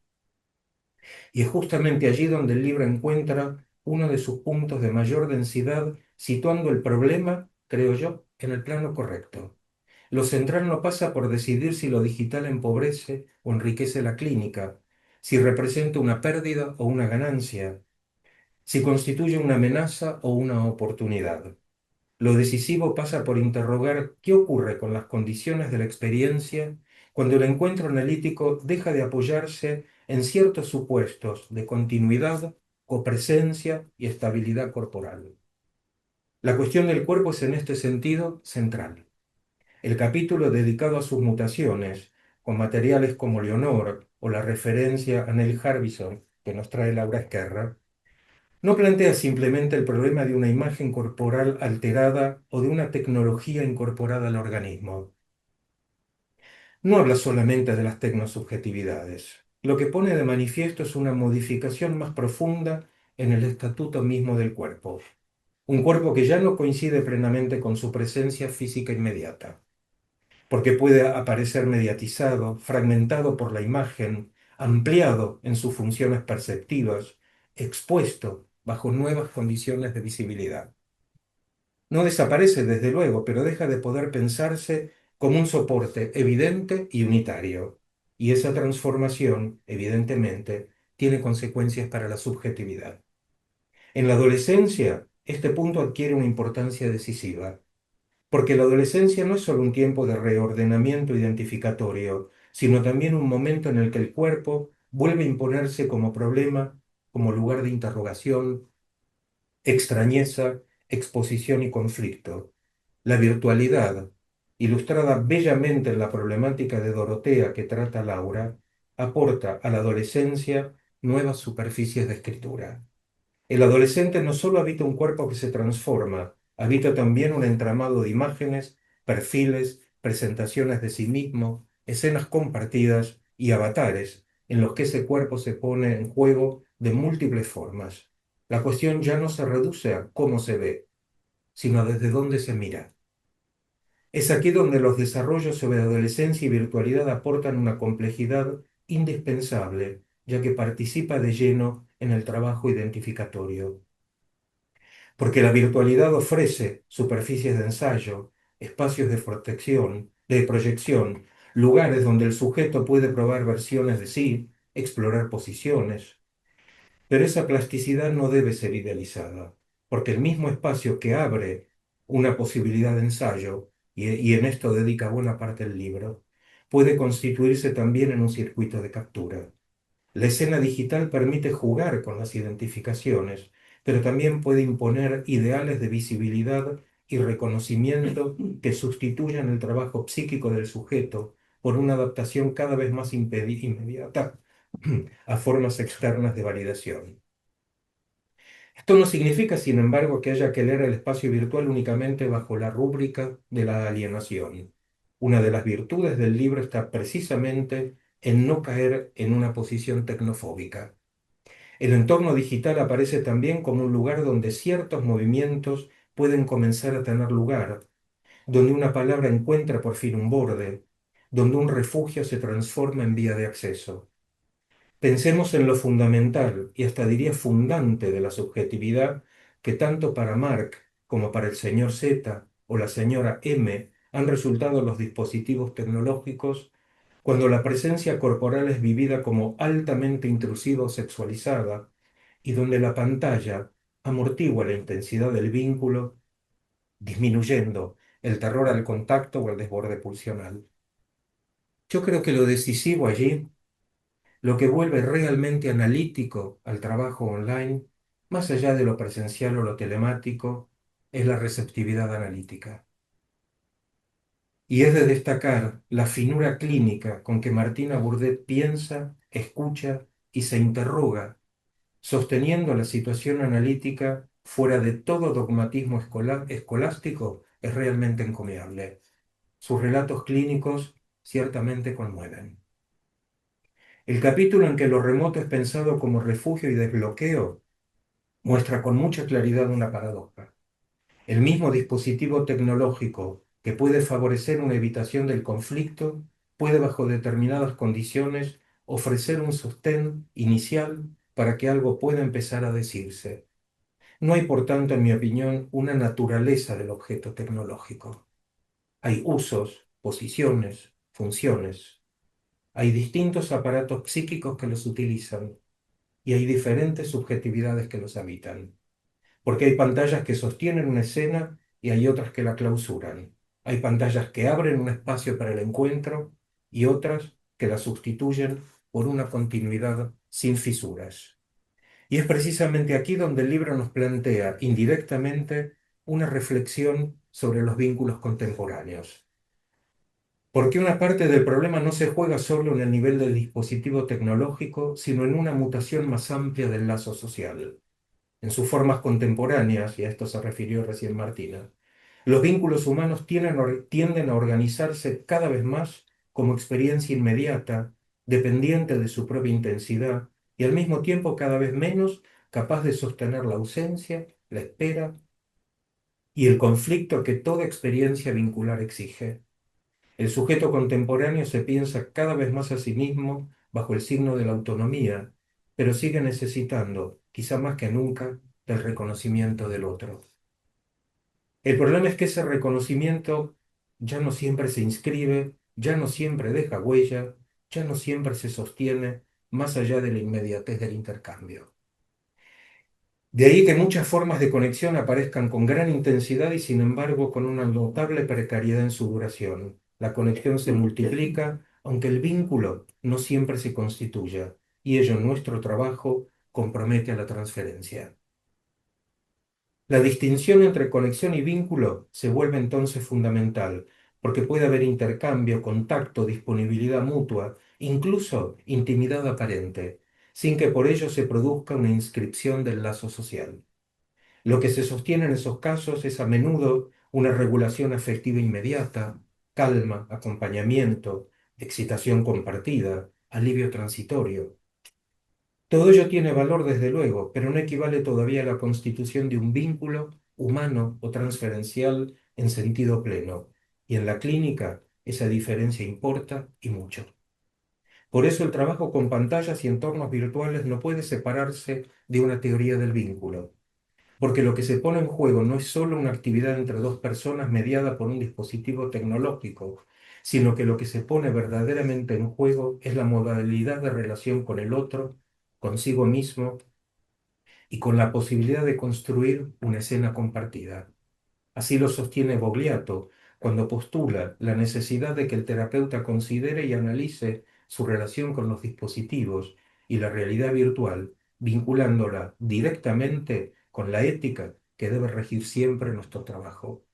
Y es justamente allí donde el libro encuentra uno de sus puntos de mayor densidad, situando el problema, creo yo, en el plano correcto. Lo central no pasa por decidir si lo digital empobrece o enriquece la clínica, si representa una pérdida o una ganancia, si constituye una amenaza o una oportunidad. Lo decisivo pasa por interrogar qué ocurre con las condiciones de la experiencia cuando el encuentro analítico deja de apoyarse en ciertos supuestos de continuidad, copresencia y estabilidad corporal. La cuestión del cuerpo es en este sentido central. El capítulo dedicado a sus mutaciones, con materiales como Leonor o la referencia a Neil Harbison que nos trae Laura Esquerra, no plantea simplemente el problema de una imagen corporal alterada o de una tecnología incorporada al organismo. No habla solamente de las tecnosubjetividades. Lo que pone de manifiesto es una modificación más profunda en el estatuto mismo del cuerpo. Un cuerpo que ya no coincide plenamente con su presencia física inmediata, porque puede aparecer mediatizado, fragmentado por la imagen, ampliado en sus funciones perceptivas, expuesto bajo nuevas condiciones de visibilidad. No desaparece desde luego, pero deja de poder pensarse como un soporte evidente y unitario. Y esa transformación, evidentemente, tiene consecuencias para la subjetividad. En la adolescencia, este punto adquiere una importancia decisiva, porque la adolescencia no es solo un tiempo de reordenamiento identificatorio, sino también un momento en el que el cuerpo vuelve a imponerse como problema, como lugar de interrogación, extrañeza, exposición y conflicto. La virtualidad, ilustrada bellamente en la problemática de Dorotea que trata Laura, aporta a la adolescencia nuevas superficies de escritura. El adolescente no solo habita un cuerpo que se transforma, habita también un entramado de imágenes, perfiles, presentaciones de sí mismo, escenas compartidas y avatares en los que ese cuerpo se pone en juego de múltiples formas. La cuestión ya no se reduce a cómo se ve, sino desde dónde se mira. Es aquí donde los desarrollos sobre adolescencia y virtualidad aportan una complejidad indispensable, ya que participa de lleno en el trabajo identificatorio. Porque la virtualidad ofrece superficies de ensayo, espacios de proyección, lugares donde el sujeto puede probar versiones de sí, explorar posiciones. Pero esa plasticidad no debe ser idealizada, porque el mismo espacio que abre una posibilidad de ensayo, y en esto dedica buena parte del libro, puede constituirse también en un circuito de captura. La escena digital permite jugar con las identificaciones, pero también puede imponer ideales de visibilidad y reconocimiento que sustituyan el trabajo psíquico del sujeto por una adaptación cada vez más inmediata a formas externas de validación. Esto no significa, sin embargo, que haya que leer el espacio virtual únicamente bajo la rúbrica de la alienación. Una de las virtudes del libro está precisamente en no caer en una posición tecnofóbica. El entorno digital aparece también como un lugar donde ciertos movimientos pueden comenzar a tener lugar, donde una palabra encuentra por fin un borde, donde un refugio se transforma en vía de acceso. Pensemos en lo fundamental y hasta diría fundante de la subjetividad que tanto para Mark como para el señor Z o la señora M han resultado los dispositivos tecnológicos cuando la presencia corporal es vivida como altamente intrusiva o sexualizada y donde la pantalla amortigua la intensidad del vínculo, disminuyendo el terror al contacto o el desborde pulsional. Yo creo que lo decisivo allí, lo que vuelve realmente analítico al trabajo online, más allá de lo presencial o lo telemático, es la receptividad analítica. Y es de destacar la finura clínica con que Martina Bourdet piensa, escucha y se interroga, sosteniendo la situación analítica fuera de todo dogmatismo escolástico, es realmente encomiable. Sus relatos clínicos ciertamente conmueven. El capítulo en que lo remoto es pensado como refugio y desbloqueo muestra con mucha claridad una paradoja. El mismo dispositivo tecnológico que puede favorecer una evitación del conflicto puede, bajo determinadas condiciones, ofrecer un sostén inicial para que algo pueda empezar a decirse. No hay, por tanto, en mi opinión, una naturaleza del objeto tecnológico. Hay usos, posiciones, funciones. Hay distintos aparatos psíquicos que los utilizan y hay diferentes subjetividades que los habitan. Porque hay pantallas que sostienen una escena y hay otras que la clausuran. Hay pantallas que abren un espacio para el encuentro y otras que la sustituyen por una continuidad sin fisuras. Y es precisamente aquí donde el libro nos plantea indirectamente una reflexión sobre los vínculos contemporáneos. Porque una parte del problema no se juega solo en el nivel del dispositivo tecnológico, sino en una mutación más amplia del lazo social. En sus formas contemporáneas, y a esto se refirió recién Martina, los vínculos humanos tienden a organizarse cada vez más como experiencia inmediata, dependiente de su propia intensidad, y al mismo tiempo cada vez menos capaz de sostener la ausencia, la espera y el conflicto que toda experiencia vincular exige. El sujeto contemporáneo se piensa cada vez más a sí mismo bajo el signo de la autonomía, pero sigue necesitando, quizá más que nunca, del reconocimiento del otro. El problema es que ese reconocimiento ya no siempre se inscribe, ya no siempre deja huella, ya no siempre se sostiene más allá de la inmediatez del intercambio. De ahí que muchas formas de conexión aparezcan con gran intensidad y sin embargo con una notable precariedad en su duración. La conexión se multiplica, aunque el vínculo no siempre se constituya, y ello en nuestro trabajo compromete a la transferencia. La distinción entre conexión y vínculo se vuelve entonces fundamental, porque puede haber intercambio, contacto, disponibilidad mutua, incluso intimidad aparente, sin que por ello se produzca una inscripción del lazo social. Lo que se sostiene en esos casos es a menudo una regulación afectiva inmediata, calma, acompañamiento, excitación compartida, alivio transitorio. Todo ello tiene valor desde luego, pero no equivale todavía a la constitución de un vínculo humano o transferencial en sentido pleno. Y en la clínica esa diferencia importa y mucho. Por eso el trabajo con pantallas y entornos virtuales no puede separarse de una teoría del vínculo. Porque lo que se pone en juego no es solo una actividad entre dos personas mediada por un dispositivo tecnológico, sino que lo que se pone verdaderamente en juego es la modalidad de relación con el otro, consigo mismo y con la posibilidad de construir una escena compartida. Así lo sostiene Bogliato cuando postula la necesidad de que el terapeuta considere y analice su relación con los dispositivos y la realidad virtual, vinculándola directamente con la ética que debe regir siempre nuestro trabajo.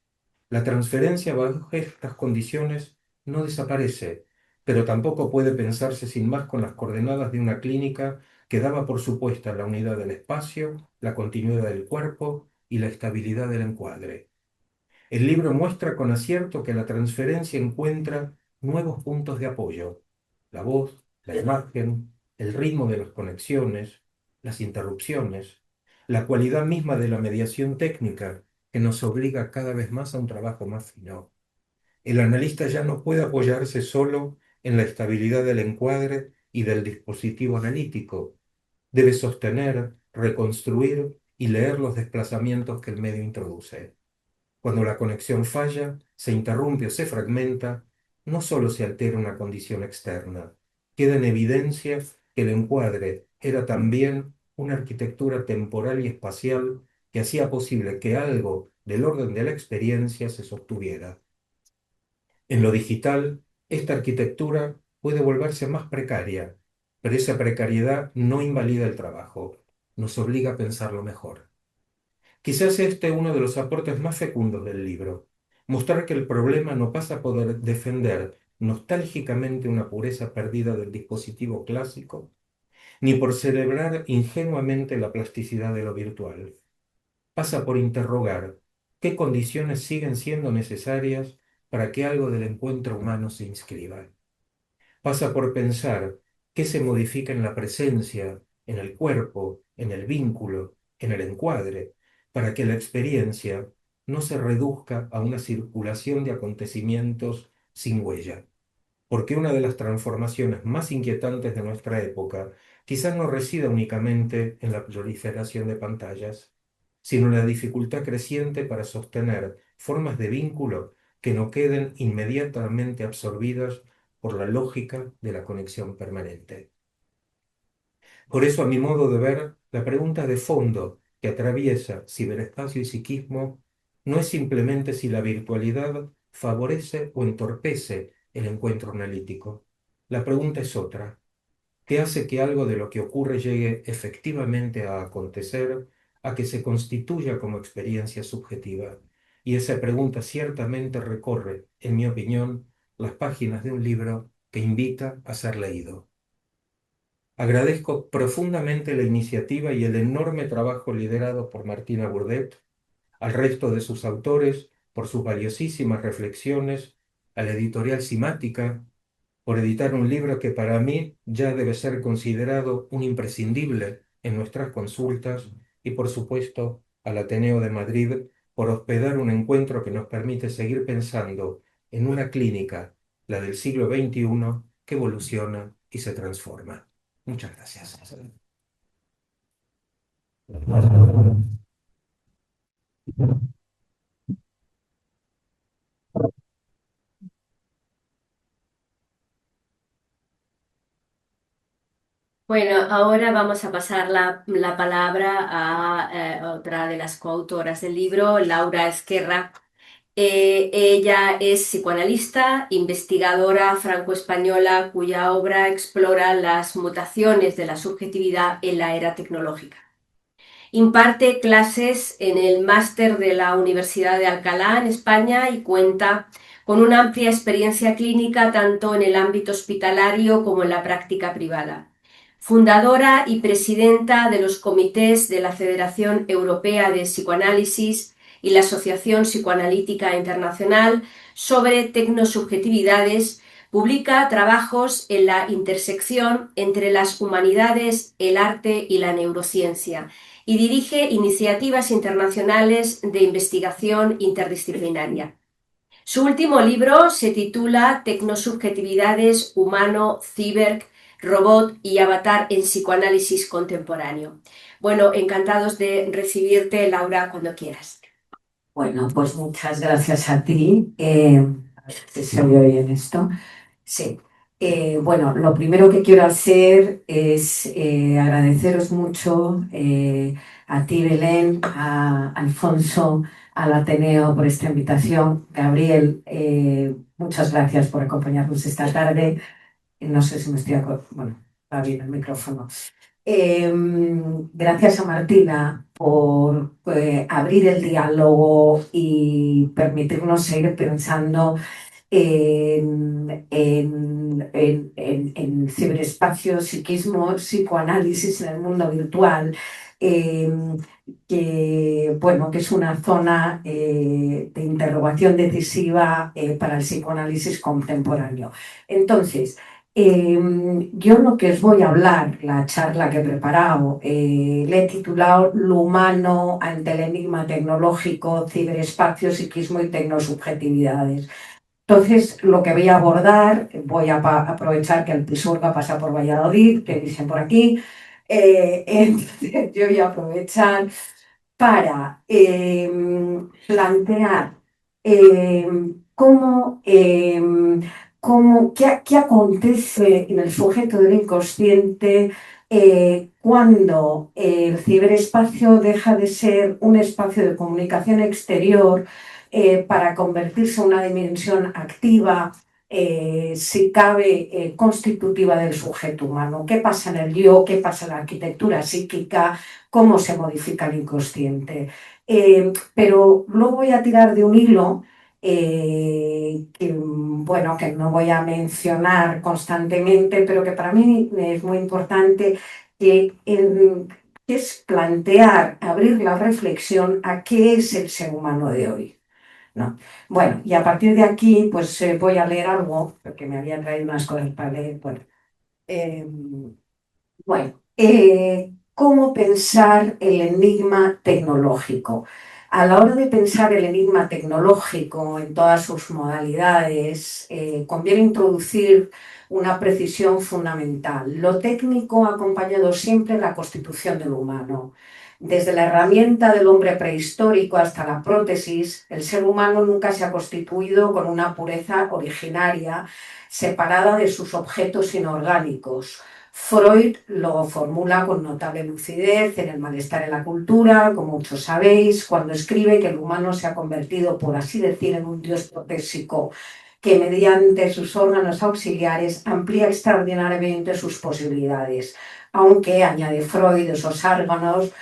La transferencia bajo estas condiciones no desaparece, pero tampoco puede pensarse sin más con las coordenadas de una clínica que daba por supuesta la unidad del espacio, la continuidad del cuerpo y la estabilidad del encuadre. El libro muestra con acierto que la transferencia encuentra nuevos puntos de apoyo: la voz, la imagen, el ritmo de las conexiones, las interrupciones, la cualidad misma de la mediación técnica que nos obliga cada vez más a un trabajo más fino. El analista ya no puede apoyarse solo en la estabilidad del encuadre y del dispositivo analítico. Debe sostener, reconstruir y leer los desplazamientos que el medio introduce. Cuando la conexión falla, se interrumpe o se fragmenta, no solo se altera una condición externa, queda en evidencia que el encuadre era también una arquitectura temporal y espacial que hacía posible que algo del orden de la experiencia se sostuviera. En lo digital, esta arquitectura puede volverse más precaria, pero esa precariedad no invalida el trabajo, nos obliga a pensarlo mejor. Quizás este es uno de los aportes más fecundos del libro: mostrar que el problema no pasa por defender nostálgicamente una pureza perdida del dispositivo clásico, ni por celebrar ingenuamente la plasticidad de lo virtual. Pasa por interrogar qué condiciones siguen siendo necesarias para que algo del encuentro humano se inscriba. Pasa por pensar qué se modifica en la presencia, en el cuerpo, en el vínculo, en el encuadre, para que la experiencia no se reduzca a una circulación de acontecimientos sin huella. Porque una de las transformaciones más inquietantes de nuestra época quizás no resida únicamente en la proliferación de pantallas, sino en la dificultad creciente para sostener formas de vínculo que no queden inmediatamente absorbidas por la lógica de la conexión permanente. Por eso, a mi modo de ver, la pregunta de fondo que atraviesa ciberespacio y psiquismo no es simplemente si la virtualidad favorece o entorpece el encuentro analítico. La pregunta es otra: ¿qué hace que algo de lo que ocurre llegue efectivamente a acontecer, a que se constituya como experiencia subjetiva? Y esa pregunta ciertamente recorre, en mi opinión, las páginas de un libro que invita a ser leído. Agradezco profundamente la iniciativa y el enorme trabajo liderado por Martina Burdet, al resto de sus autores por sus valiosísimas reflexiones, a la editorial Simática por editar un libro que para mí ya debe ser considerado un imprescindible en nuestras consultas, y por supuesto al Ateneo de Madrid por hospedar un encuentro que nos permite seguir pensando en una clínica, la del siglo XXI, que evoluciona y se transforma. Muchas gracias. Bueno, ahora vamos a pasar la palabra a otra de las coautoras del libro, Laura Ezquerra. Ella es psicoanalista, investigadora franco-española cuya obra explora las mutaciones de la subjetividad en la era tecnológica. Imparte clases en el máster de la Universidad de Alcalá, en España, y cuenta con una amplia experiencia clínica tanto en el ámbito hospitalario como en la práctica privada. Fundadora y presidenta de los comités de la Federación Europea de Psicoanálisis y la Asociación Psicoanalítica Internacional sobre tecnosubjetividades, publica trabajos en la intersección entre las humanidades, el arte y la neurociencia, y dirige iniciativas internacionales de investigación interdisciplinaria. Su último libro se titula Tecnosubjetividades, humano, ciber, robot y avatar en psicoanálisis contemporáneo. Bueno, encantados de recibirte, Laura, cuando quieras. Bueno, pues muchas gracias a ti. A ver si se oye bien esto. Sí. Bueno, lo primero que quiero hacer es agradeceros mucho a ti, Belén, a Alfonso, al Ateneo por esta invitación. Gabriel, muchas gracias por acompañarnos esta tarde. No sé si me estoy... Bueno, va bien el micrófono. Eh, Gracias a Martina por abrir el diálogo y permitirnos seguir pensando en ciberespacio, psiquismo, psicoanálisis en el mundo virtual, eh, que es una zona de interrogación decisiva para el psicoanálisis contemporáneo. Entonces, yo lo que os voy a hablar, la charla que he preparado, le he titulado Lo humano ante el enigma tecnológico, ciberespacio, psiquismo y tecnosubjetividades. Entonces, lo que voy a abordar, voy a aprovechar que el Pisuerga pasa por Valladolid, que dicen por aquí, entonces yo voy a aprovechar para plantear eh, cómo, qué acontece en el sujeto del inconsciente cuando el ciberespacio deja de ser un espacio de comunicación exterior para convertirse en una dimensión activa, si cabe, constitutiva del sujeto humano. ¿Qué pasa en el yo? ¿Qué pasa en la arquitectura psíquica? ¿Cómo se modifica el inconsciente? Pero luego voy a tirar de un hilo que no voy a mencionar constantemente, pero que para mí es muy importante, que es plantear, abrir la reflexión a qué es el ser humano de hoy, ¿no? Bueno, y a partir de aquí, pues voy a leer algo, porque me habían traído unas cosas para leer. Eh, ¿Cómo pensar el enigma tecnológico? A la hora de pensar el enigma tecnológico en todas sus modalidades, conviene introducir una precisión fundamental. Lo técnico ha acompañado siempre la constitución del humano. Desde la herramienta del hombre prehistórico hasta la prótesis, el ser humano nunca se ha constituido con una pureza originaria separada de sus objetos inorgánicos. Freud lo formula con notable lucidez en El malestar en la cultura, como muchos sabéis, cuando escribe que el humano se ha convertido, por así decir, en un dios protésico que mediante sus órganos auxiliares amplía extraordinariamente sus posibilidades, aunque, añade Freud, esos órganos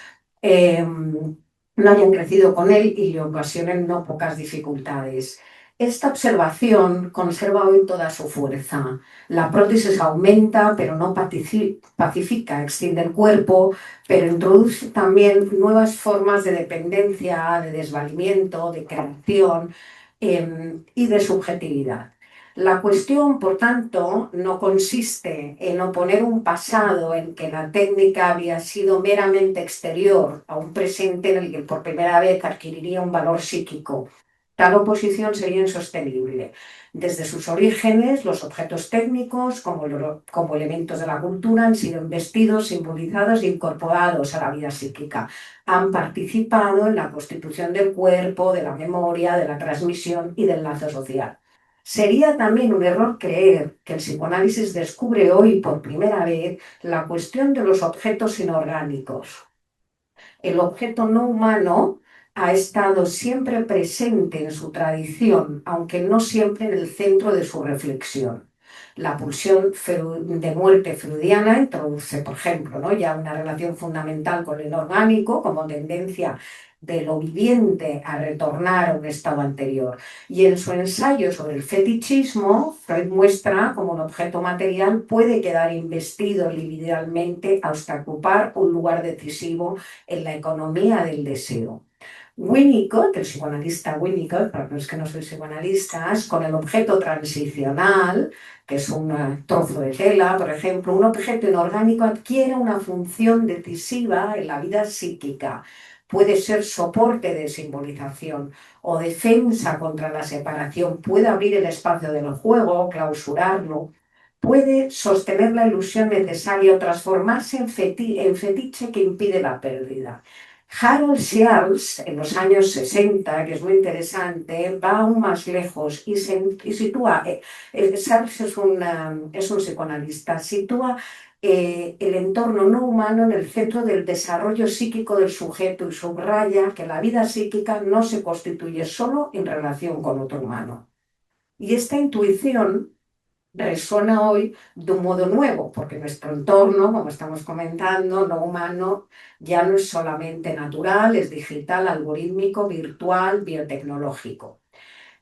no hayan crecido con él y le ocasionen no pocas dificultades. Esta observación conserva hoy toda su fuerza. La prótesis aumenta, pero no pacifica, extiende el cuerpo, pero introduce también nuevas formas de dependencia, de desvalimiento, de creación y de subjetividad. La cuestión, por tanto, no consiste en oponer un pasado en que la técnica había sido meramente exterior a un presente en el que por primera vez adquiriría un valor psíquico. Tal oposición sería insostenible. Desde sus orígenes, los objetos técnicos, como elementos de la cultura, han sido investidos, simbolizados e incorporados a la vida psíquica. Han participado en la constitución del cuerpo, de la memoria, de la transmisión y del lazo social. Sería también un error creer que el psicoanálisis descubre hoy por primera vez la cuestión de los objetos inorgánicos. El objeto no humano ha estado siempre presente en su tradición, aunque no siempre en el centro de su reflexión. La pulsión de muerte freudiana introduce, por ejemplo, ¿no?, ya una relación fundamental con lo inorgánico como tendencia de lo viviente a retornar a un estado anterior. Y en su ensayo sobre el fetichismo, Freud muestra cómo un objeto material puede quedar investido liminalmente hasta ocupar un lugar decisivo en la economía del deseo. Winnicott, el psicoanalista Winnicott, para los que no sois psicoanalistas, con el objeto transicional, que es un trozo de tela, por ejemplo, un objeto inorgánico adquiere una función decisiva en la vida psíquica. Puede ser soporte de simbolización o defensa contra la separación, puede abrir el espacio del juego, clausurarlo, puede sostener la ilusión necesaria o transformarse en fetiche que impide la pérdida. Harold Searles, en los años 60, que es muy interesante, va aún más lejos y sitúa, Searles es un psicoanalista, sitúa el entorno no humano en el centro del desarrollo psíquico del sujeto y subraya que la vida psíquica no se constituye solo en relación con otro humano. Y esta intuición resuena hoy de un modo nuevo, porque nuestro entorno, como estamos comentando, no humano, ya no es solamente natural, es digital, algorítmico, virtual, biotecnológico.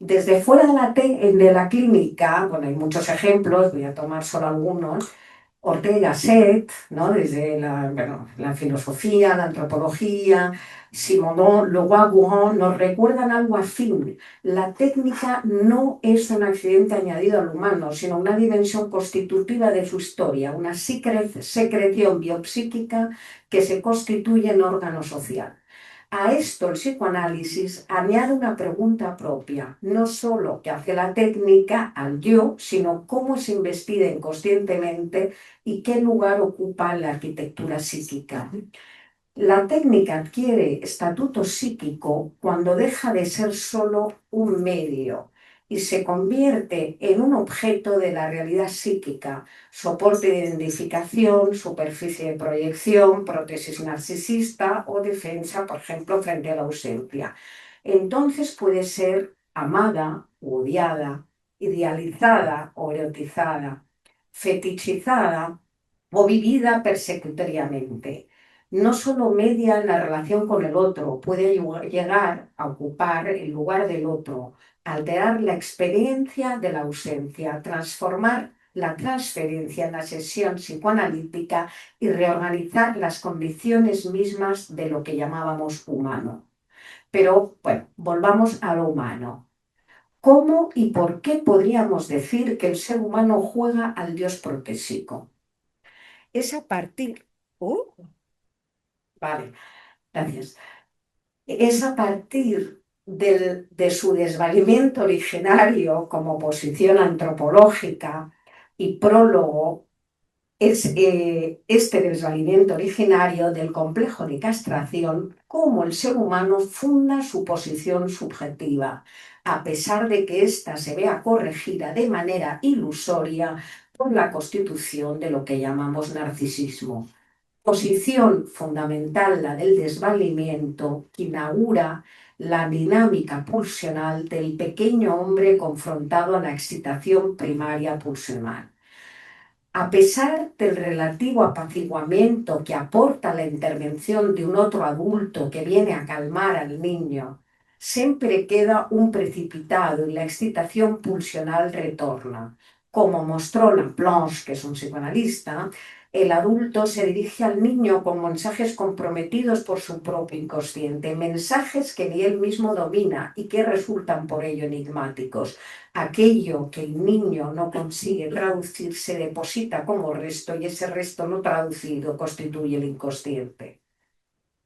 Desde fuera de la clínica, bueno, hay muchos ejemplos, voy a tomar solo algunos. Ortega y Gasset, ¿no?, desde la filosofía, la antropología, Simonon, Leroy-Gourand, nos recuerdan algo afín. La técnica no es un accidente añadido al humano, sino una dimensión constitutiva de su historia, una secreción biopsíquica que se constituye en órgano social. A esto el psicoanálisis añade una pregunta propia, no solo que hace la técnica al yo, sino cómo se investiga inconscientemente y qué lugar ocupa en la arquitectura psíquica. La técnica adquiere estatuto psíquico cuando deja de ser solo un medio y se convierte en un objeto de la realidad psíquica, soporte de identificación, superficie de proyección, prótesis narcisista o defensa, por ejemplo, frente a la ausencia. Entonces puede ser amada u odiada, idealizada o erotizada, fetichizada o vivida persecutoriamente. No solo media en la relación con el otro, puede llegar a ocupar el lugar del otro, alterar la experiencia de la ausencia, transformar la transferencia en la sesión psicoanalítica y reorganizar las condiciones mismas de lo que llamábamos humano. Pero, bueno, volvamos a lo humano. ¿Cómo y por qué podríamos decir que el ser humano juega al dios protésico? Es a partir... vale, gracias. Es a partir de su desvalimiento originario como posición antropológica y prólogo, es este desvalimiento originario del complejo de castración, cómo el ser humano funda su posición subjetiva, a pesar de que ésta se vea corregida de manera ilusoria por la constitución de lo que llamamos narcisismo. Posición fundamental, la del desvalimiento, que inaugura la dinámica pulsional del pequeño hombre confrontado a la excitación primaria pulsional. A pesar del relativo apaciguamiento que aporta la intervención de un otro adulto que viene a calmar al niño, siempre queda un precipitado y la excitación pulsional retorna. Como mostró Laplanche, que es un psicoanalista, el adulto se dirige al niño con mensajes comprometidos por su propio inconsciente, mensajes que ni él mismo domina y que resultan por ello enigmáticos. Aquello que el niño no consigue traducir se deposita como resto y ese resto no traducido constituye el inconsciente.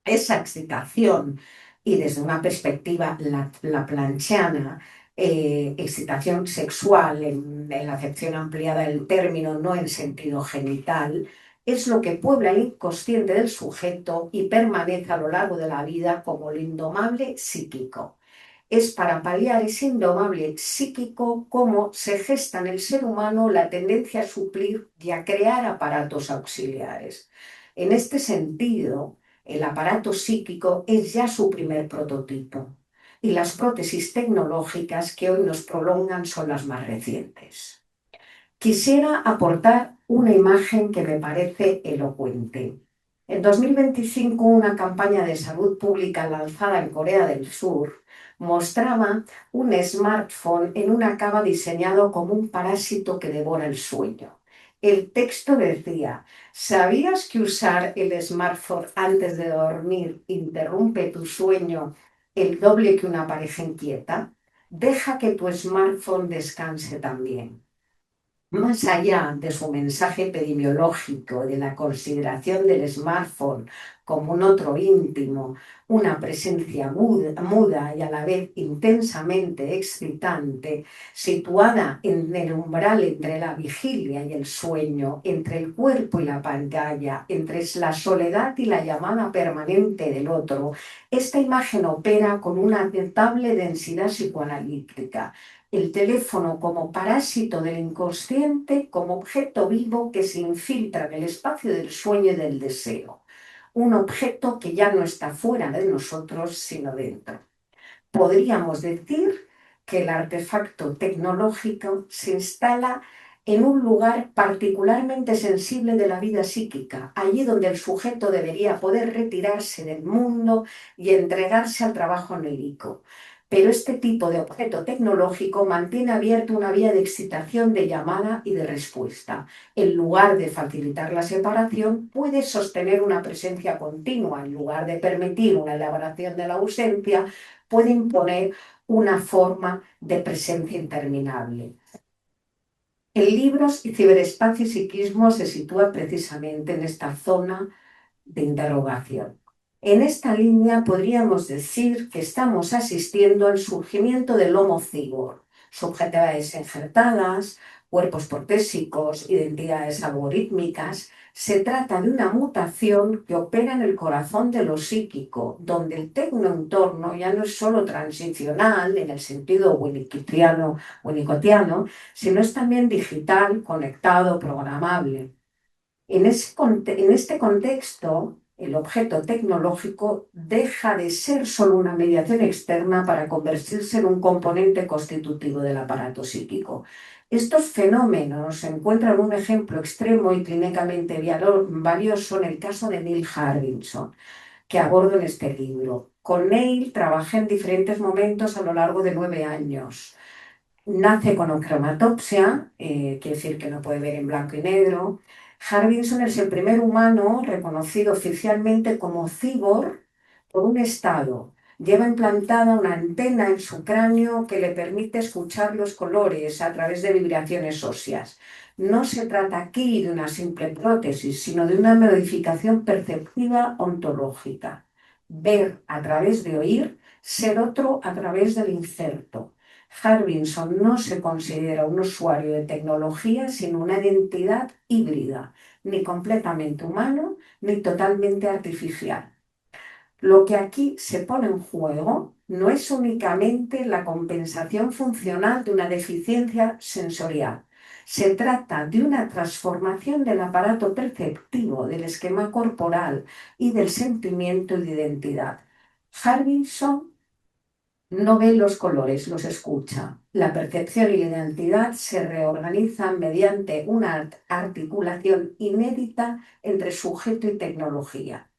Esa excitación, y desde una perspectiva laplanchiana, excitación sexual en la acepción ampliada del término, no en sentido genital, es lo que puebla el inconsciente del sujeto y permanece a lo largo de la vida como el indomable psíquico. es para paliar ese indomable psíquico cómo se gesta en el ser humano la tendencia a suplir y a crear aparatos auxiliares. En este sentido, el aparato psíquico es ya su primer prototipo y las prótesis tecnológicas que hoy nos prolongan son las más recientes. Quisiera aportar una imagen que me parece elocuente. En 2025, una campaña de salud pública lanzada en Corea del Sur mostraba un smartphone en una cama diseñado como un parásito que devora el sueño. El texto decía: ¿sabías que usar el smartphone antes de dormir interrumpe tu sueño el doble que una pareja inquieta? Deja que tu smartphone descanse también. Más allá de su mensaje epidemiológico, de la consideración del smartphone como un otro íntimo, una presencia muda y a la vez intensamente excitante, situada en el umbral entre la vigilia y el sueño, entre el cuerpo y la pantalla, entre la soledad y la llamada permanente del otro, esta imagen opera con una notable densidad psicoanalítica. El teléfono como parásito del inconsciente, como objeto vivo que se infiltra en el espacio del sueño y del deseo. Un objeto que ya no está fuera de nosotros, sino dentro. Podríamos decir que el artefacto tecnológico se instala en un lugar particularmente sensible de la vida psíquica, allí donde el sujeto debería poder retirarse del mundo y entregarse al trabajo onírico. Pero este tipo de objeto tecnológico mantiene abierta una vía de excitación, de llamada y de respuesta. En lugar de facilitar la separación, puede sostener una presencia continua. En lugar de permitir una elaboración de la ausencia, puede imponer una forma de presencia interminable. El Libros y ciberespacio y psiquismo se sitúa precisamente en esta zona de interrogación. En esta línea podríamos decir que estamos asistiendo al surgimiento del Homo cyborg, subjetividades injertadas, cuerpos protésicos, identidades algorítmicas. Se trata de una mutación que opera en el corazón de lo psíquico, donde el tecnoentorno ya no es solo transicional en el sentido winnicottiano, sino es también digital, conectado, programable. En este contexto, el objeto tecnológico deja de ser solo una mediación externa para convertirse en un componente constitutivo del aparato psíquico. Estos fenómenos encuentran un ejemplo extremo y clínicamente valioso en el caso de Neil Harbinson, que abordo en este libro. Con Neil trabajé en diferentes momentos a lo largo de 9 años. Nace con cromatopsia, quiere decir que no puede ver en blanco y negro. Harbinson es el primer humano reconocido oficialmente como cyborg por un Estado. Lleva implantada una antena en su cráneo que le permite escuchar los colores a través de vibraciones óseas. No se trata aquí de una simple prótesis, sino de una modificación perceptiva ontológica. Ver a través de oír, ser otro a través del inserto. Harbinson no se considera un usuario de tecnología, sino una identidad híbrida, ni completamente humano, ni totalmente artificial. Lo que aquí se pone en juego no es únicamente la compensación funcional de una deficiencia sensorial. Se trata de una transformación del aparato perceptivo, del esquema corporal y del sentimiento y de identidad. Harbinson no ve los colores, los escucha. La percepción y la identidad se reorganizan mediante una articulación inédita entre sujeto y tecnología.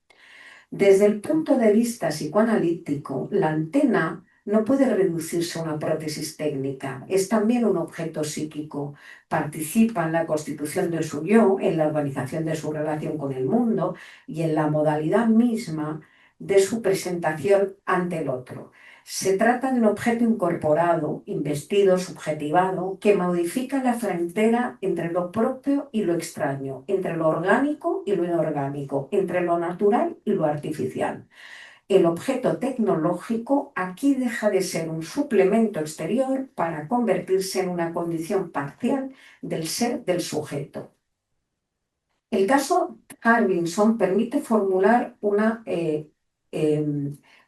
Desde el punto de vista psicoanalítico, la antena no puede reducirse a una prótesis técnica, es también un objeto psíquico. Participa en la constitución de su yo, en la organización de su relación con el mundo y en la modalidad misma de su presentación ante el otro. Se trata de un objeto incorporado, investido, subjetivado, que modifica la frontera entre lo propio y lo extraño, entre lo orgánico y lo inorgánico, entre lo natural y lo artificial. El objeto tecnológico aquí deja de ser un suplemento exterior para convertirse en una condición parcial del ser del sujeto. El caso Harbinson permite formular una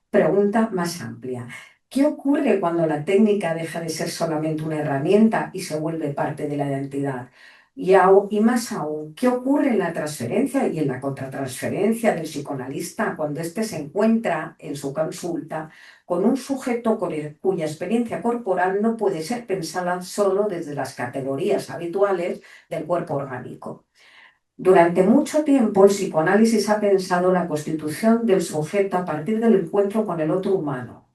pregunta más amplia. ¿Qué ocurre cuando la técnica deja de ser solamente una herramienta y se vuelve parte de la identidad? Y más aún, ¿qué ocurre en la transferencia y en la contratransferencia del psicoanalista cuando éste se encuentra en su consulta con un sujeto cuya experiencia corporal no puede ser pensada solo desde las categorías habituales del cuerpo orgánico? Durante mucho tiempo, el psicoanálisis ha pensado la constitución del sujeto a partir del encuentro con el otro humano.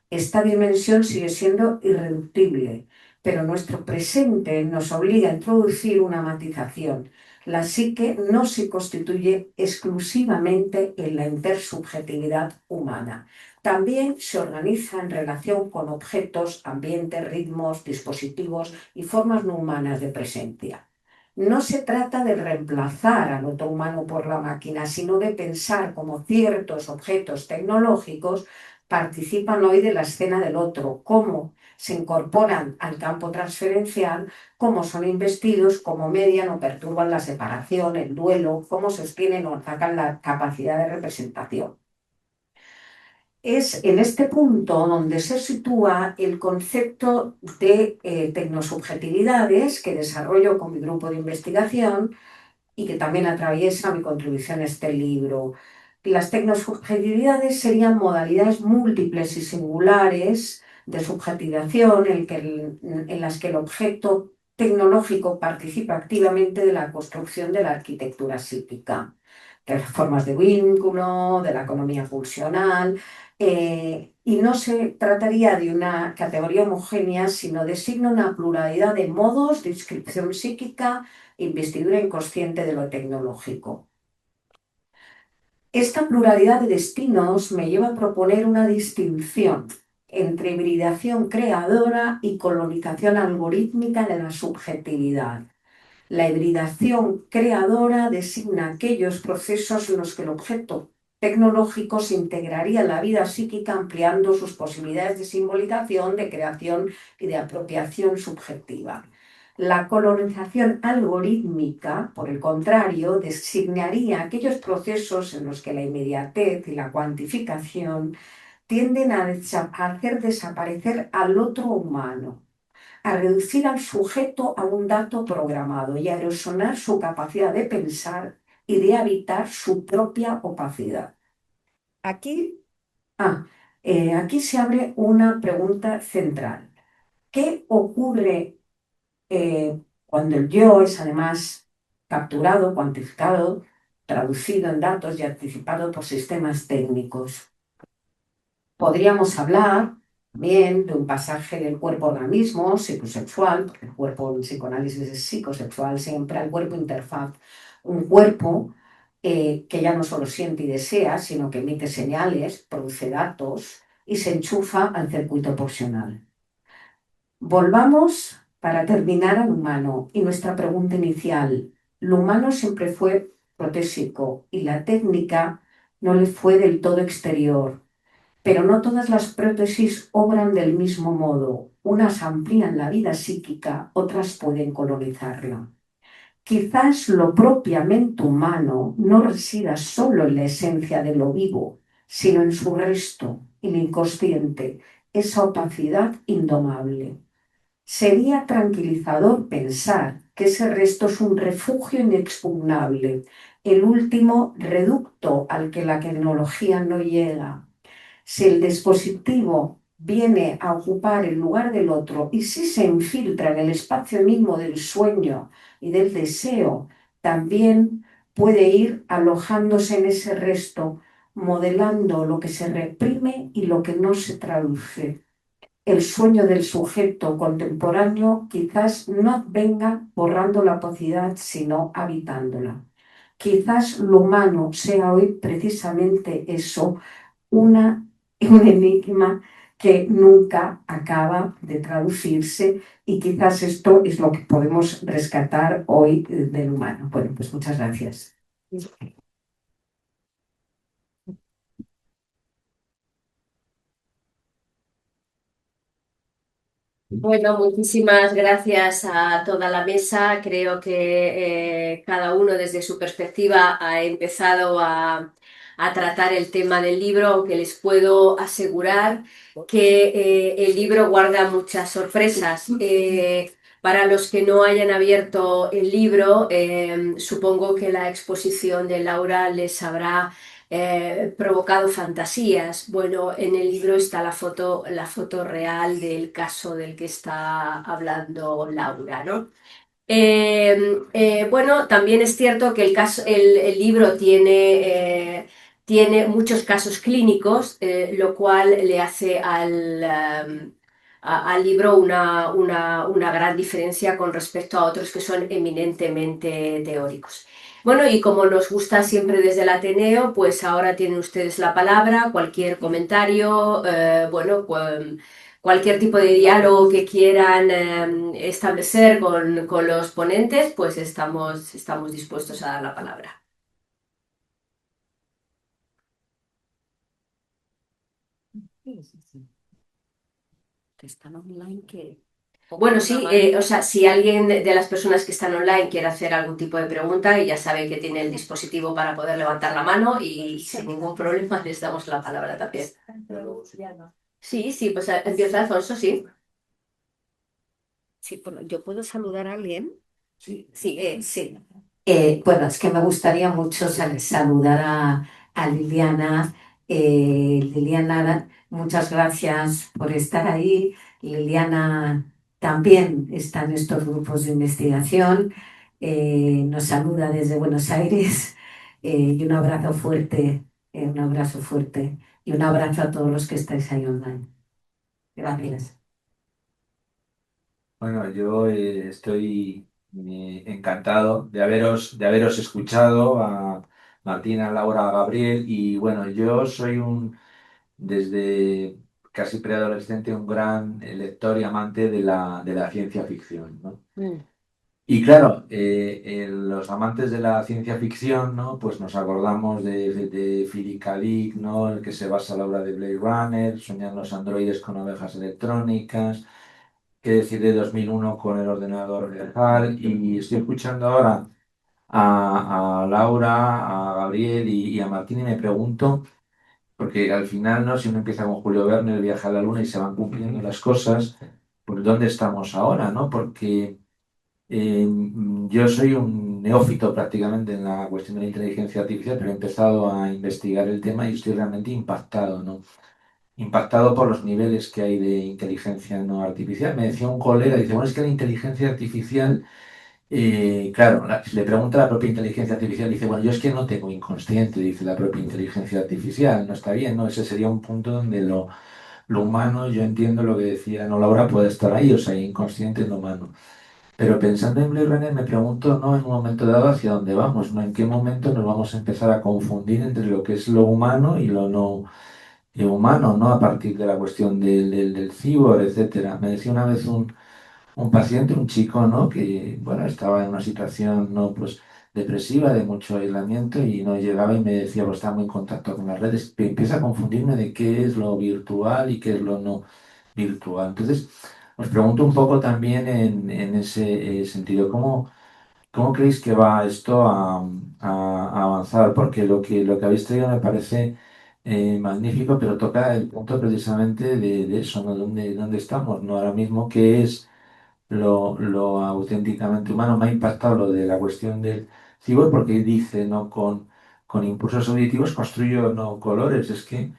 Esta dimensión sigue siendo irreductible, pero nuestro presente nos obliga a introducir una matización. La psique no se constituye exclusivamente en la intersubjetividad humana. También se organiza en relación con objetos, ambientes, ritmos, dispositivos y formas no humanas de presencia. No se trata de reemplazar al otro humano por la máquina, sino de pensar cómo ciertos objetos tecnológicos participan hoy de la escena del otro, cómo se incorporan al campo transferencial, cómo son investidos, cómo median o perturban la separación, el duelo, cómo sostienen o atacan la capacidad de representación. Es en este punto donde se sitúa el concepto de tecnosubjetividades que desarrollo con mi grupo de investigación y que también atraviesa mi contribución a este libro. Las tecnosubjetividades serían modalidades múltiples y singulares de subjetivación en las que el objeto tecnológico participa activamente de la construcción de la arquitectura psíquica, de las formas de vínculo, de la economía pulsional, y no se trataría de una categoría homogénea, sino designa una pluralidad de modos de inscripción psíquica, investidura inconsciente de lo tecnológico. Esta pluralidad de destinos me lleva a proponer una distinción entre hibridación creadora y colonización algorítmica de la subjetividad. La hibridación creadora designa aquellos procesos en los que el objeto tecnológico se integraría en la vida psíquica ampliando sus posibilidades de simbolización, de creación y de apropiación subjetiva. La colonización algorítmica, por el contrario, designaría aquellos procesos en los que la inmediatez y la cuantificación tienden a hacer desaparecer al otro humano, a reducir al sujeto a un dato programado y a erosionar su capacidad de pensar y de habitar su propia opacidad. Aquí, aquí se abre una pregunta central. ¿Qué ocurre cuando el yo es además capturado, cuantificado, traducido en datos y anticipado por sistemas técnicos? Podríamos hablar bien de un pasaje del cuerpo-organismo psicosexual, porque el cuerpo en psicoanálisis es psicosexual, siempre al cuerpo interfaz, un cuerpo que ya no solo siente y desea, sino que emite señales, produce datos y se enchufa al circuito pulsional. Volvamos para terminar al humano y nuestra pregunta inicial. Lo humano siempre fue protésico y la técnica no le fue del todo exterior. Pero no todas las prótesis obran del mismo modo. Unas amplían la vida psíquica, otras pueden colonizarla. Quizás lo propiamente humano no resida solo en la esencia de lo vivo, sino en su resto, el inconsciente, esa opacidad indomable. Sería tranquilizador pensar que ese resto es un refugio inexpugnable, el último reducto al que la tecnología no llega. Si el dispositivo viene a ocupar el lugar del otro y si se infiltra en el espacio mismo del sueño y del deseo, también puede ir alojándose en ese resto, modelando lo que se reprime y lo que no se traduce. El sueño del sujeto contemporáneo quizás no venga borrando la opacidad, sino habitándola. Quizás lo humano sea hoy precisamente eso, un enigma que nunca acaba de traducirse y quizás esto es lo que podemos rescatar hoy del humano. Bueno, pues muchas gracias. Bueno, muchísimas gracias a toda la mesa. Creo que cada uno desde su perspectiva ha empezado a tratar el tema del libro, aunque les puedo asegurar que el libro guarda muchas sorpresas. Para los que no hayan abierto el libro, supongo que la exposición de Laura les habrá provocado fantasías. Bueno, en el libro está la foto real del caso del que está hablando Laura, ¿no? Bueno, también es cierto que el libro tiene muchos casos clínicos, lo cual le hace al libro una gran diferencia con respecto a otros que son eminentemente teóricos. Bueno, y como nos gusta siempre desde el Ateneo, pues ahora tienen ustedes la palabra, cualquier comentario, bueno, cualquier tipo de diálogo que quieran establecer con los ponentes, pues estamos dispuestos a dar la palabra. Que están online, que Bueno, sí, o sea, si alguien de las personas que están online quiere hacer algún tipo de pregunta, y ya sabe que tiene el dispositivo para poder levantar la mano y sin ningún problema les damos la palabra también. Sí, sí, pues empieza Alfonso, sí. sí, bueno, yo puedo saludar a alguien. Sí. Sí, sí. Bueno, es que me gustaría mucho saludar a Liliana. Liliana, muchas gracias por estar ahí. Liliana también está en estos grupos de investigación. Nos saluda desde Buenos Aires. Y un abrazo fuerte y un abrazo a todos los que estáis ahí online. Gracias. Bueno, yo estoy encantado de haberos escuchado a Martina, Laura, a Gabriel y bueno, yo soy desde casi preadolescente, un gran lector y amante de la ciencia ficción, ¿no? Mm. Y claro, los amantes de la ciencia ficción, ¿no? Pues nos acordamos de Philip K. Dick, ¿no? El que se basa la obra de Blade Runner, Sueñan los androides con ovejas electrónicas, qué decir de 2001 con el ordenador de HAL, y estoy escuchando ahora a Laura, a Gabriel y a Martín y me pregunto, porque al final, ¿no? Si uno empieza con Julio Verne, el viaje a la luna y se van cumpliendo las cosas, pues ¿dónde estamos ahora, ¿no? Porque yo soy un neófito prácticamente en la cuestión de la inteligencia artificial, pero he empezado a investigar el tema y estoy realmente impactado, ¿no? Impactado por los niveles que hay de inteligencia no artificial. Me decía un colega, dice, bueno, es que la inteligencia artificial, claro, si le pregunta a la propia inteligencia artificial, dice, bueno, yo es que no tengo inconsciente, dice la propia inteligencia artificial, no está bien, ¿no? Ese sería un punto donde lo humano, yo entiendo lo que decía, no, Laura puede estar ahí, o sea, inconsciente en lo humano. Pero pensando en Blade Runner me pregunto, ¿no? En un momento dado hacia dónde vamos, ¿no? ¿En qué momento nos vamos a empezar a confundir entre lo que es lo humano y lo no humano, ¿no? A partir de la cuestión del cibor, etcétera. Me decía una vez un paciente, un chico, ¿no? Que, bueno, estaba en una situación, ¿no? Pues depresiva, de mucho aislamiento y no llegaba y me decía, pues estaba muy en contacto con las redes, que empieza a confundirme de qué es lo virtual y qué es lo no virtual. Entonces, os pregunto un poco también en ese sentido, ¿cómo creéis que va esto a avanzar? Porque lo que habéis traído me parece magnífico, pero toca el punto precisamente de eso, ¿no? ¿Dónde estamos, ¿no? Ahora mismo, ¿qué es lo auténticamente humano? Me ha impactado lo de la cuestión del cibor, porque dice, ¿no? Con impulsos auditivos construyo, no, colores. Es que,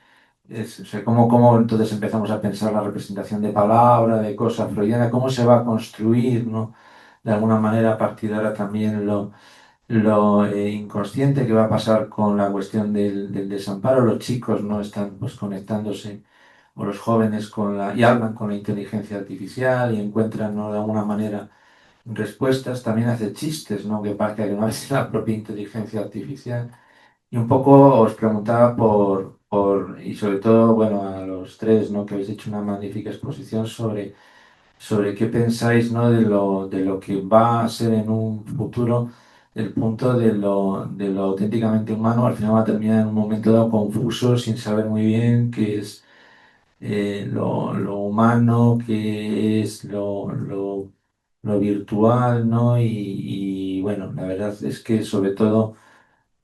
o sea, ¿cómo entonces empezamos a pensar la representación de palabra, de cosa freudiana? ¿Cómo se va a construir, ¿no? De alguna manera, a partir de ahora también lo inconsciente que va a pasar con la cuestión del desamparo. Los chicos no están pues conectándose, o los jóvenes y hablan con la inteligencia artificial y encuentran, ¿no? De alguna manera respuestas. También hace chistes, ¿no? Que parece que no es la propia inteligencia artificial. Y un poco os preguntaba y sobre todo, bueno, a los tres, ¿no? Que habéis hecho una magnífica exposición sobre qué pensáis, ¿no? de lo que va a ser en un futuro el punto de lo auténticamente humano. Al final va a terminar en un momento dado confuso, sin saber muy bien qué es lo humano que es lo virtual, ¿no? Y bueno, la verdad es que sobre todo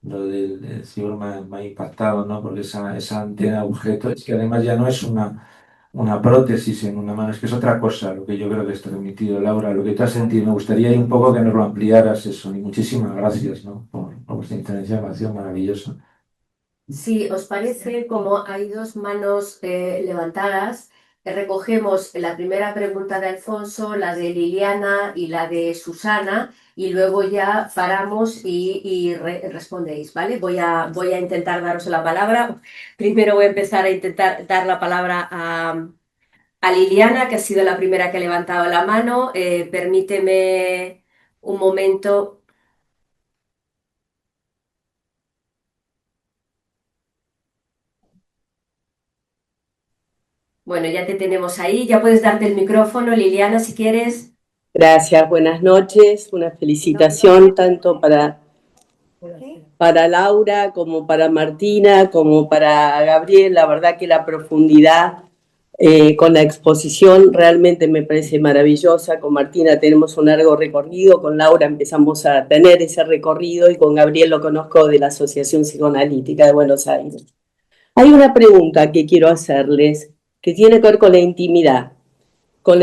lo del ciber me ha impactado, ¿no? Porque esa antena de objeto es que además ya no es una prótesis en una mano, es que es otra cosa, lo que yo creo que está transmitido, Laura, lo que tú has sentido. Me gustaría ir un poco que nos lo ampliaras eso, y muchísimas gracias, ¿no? Por vuestra intervención, me ha sido maravilloso. Si os parece, como hay dos manos levantadas, recogemos la primera pregunta de Alfonso, la de Liliana y la de Susana, y luego ya paramos y respondéis, ¿vale? Voy a intentar daros la palabra. Primero voy a empezar a intentar dar la palabra a Liliana, que ha sido la primera que ha levantado la mano. Permíteme un momento. Bueno, ya te tenemos ahí. Ya puedes darte el micrófono, Liliana, si quieres. Gracias, buenas noches. Una felicitación tanto para Laura como para Martina, como para Gabriel. La verdad que la profundidad con la exposición realmente me parece maravillosa. Con Martina tenemos un largo recorrido, con Laura empezamos a tener ese recorrido y con Gabriel lo conozco de la Asociación Psicoanalítica de Buenos Aires. Hay una pregunta que quiero hacerles que tiene que ver con la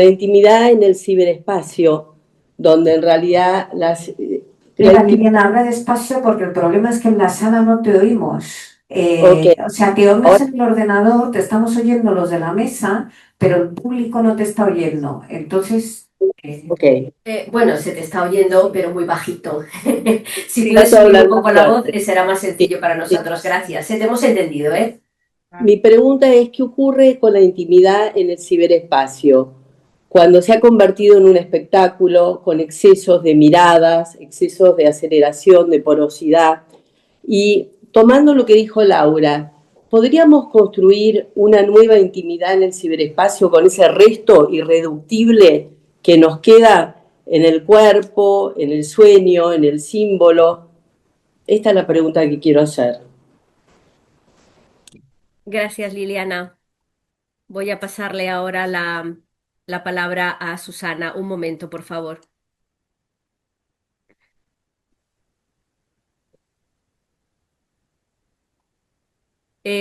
intimidad en el ciberespacio, donde en realidad Mira, Liliana, habla despacio porque el problema es que en la sala no te oímos. Ok, O sea, te oímos en el ordenador, te estamos oyendo los de la mesa, pero el público no te está oyendo. Entonces, ok. Bueno, se te está oyendo, pero muy bajito. Si puedes Trato de subir un hablar más poco la voz, fuerte. será más Sí, sencillo para sí. nosotros. Gracias. Te hemos entendido, ¿eh? Mi pregunta es, ¿qué ocurre con la intimidad en el ciberespacio? Cuando se ha convertido en un espectáculo con excesos de miradas, excesos de aceleración, de porosidad, y tomando lo que dijo Laura, ¿podríamos construir una nueva intimidad en el ciberespacio con ese resto irreductible que nos queda en el cuerpo, en el sueño, en el símbolo? Esta es la pregunta que quiero hacer. Gracias, Liliana. Voy a pasarle ahora la palabra a Susana. Un momento, por favor.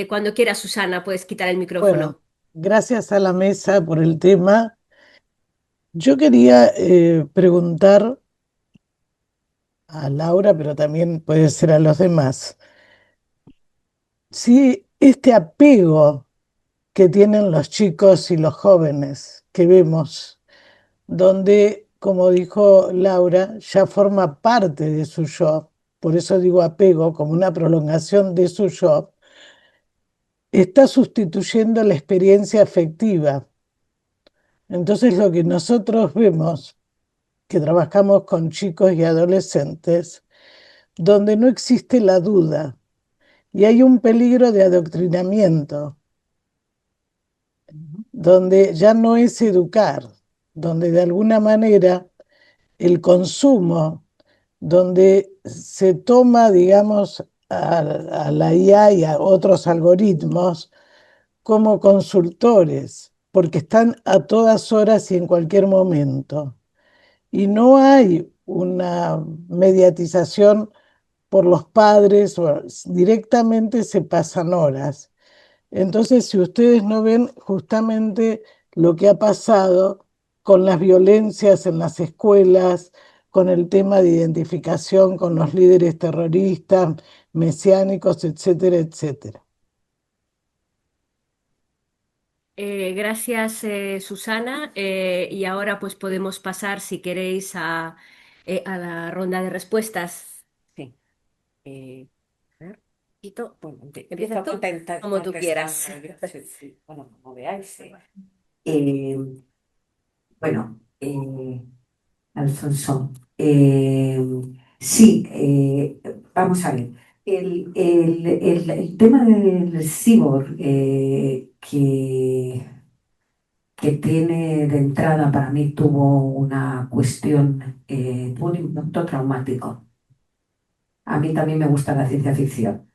Cuando quieras, Susana, puedes quitar el Bueno, micrófono. gracias a la mesa por el tema. Yo quería preguntar a Laura, pero también puede ser a los demás, si este apego que tienen los chicos y los jóvenes que vemos, donde, como dijo Laura, ya forma parte de su yo, por eso digo apego como una prolongación de su yo, está sustituyendo la experiencia afectiva. Entonces lo que nosotros vemos que trabajamos con chicos y adolescentes, donde no existe la duda y hay un peligro de adoctrinamiento, donde ya no es educar, donde de alguna manera el consumo, donde se toma, digamos, a la IA y a otros algoritmos como consultores, porque están a todas horas y en cualquier momento. Y no hay una mediatización por los padres, o directamente se pasan horas. Entonces, si ustedes no ven justamente lo que ha pasado con las violencias en las escuelas, con el tema de identificación con los líderes terroristas, mesiánicos, etcétera, etcétera. Gracias, Susana. Y ahora pues podemos pasar, si queréis, a la ronda de respuestas. sí. A ver, bueno, ¿Empiezas tú? Como tú quieras. Sí, sí. Bueno, como veáis. Sí. Eh, bueno, Alfonso, sí, vamos a ver. El tema del cyborg que tiene de entrada para mí tuvo una cuestión, un impacto traumático. A mí también me gusta la ciencia ficción.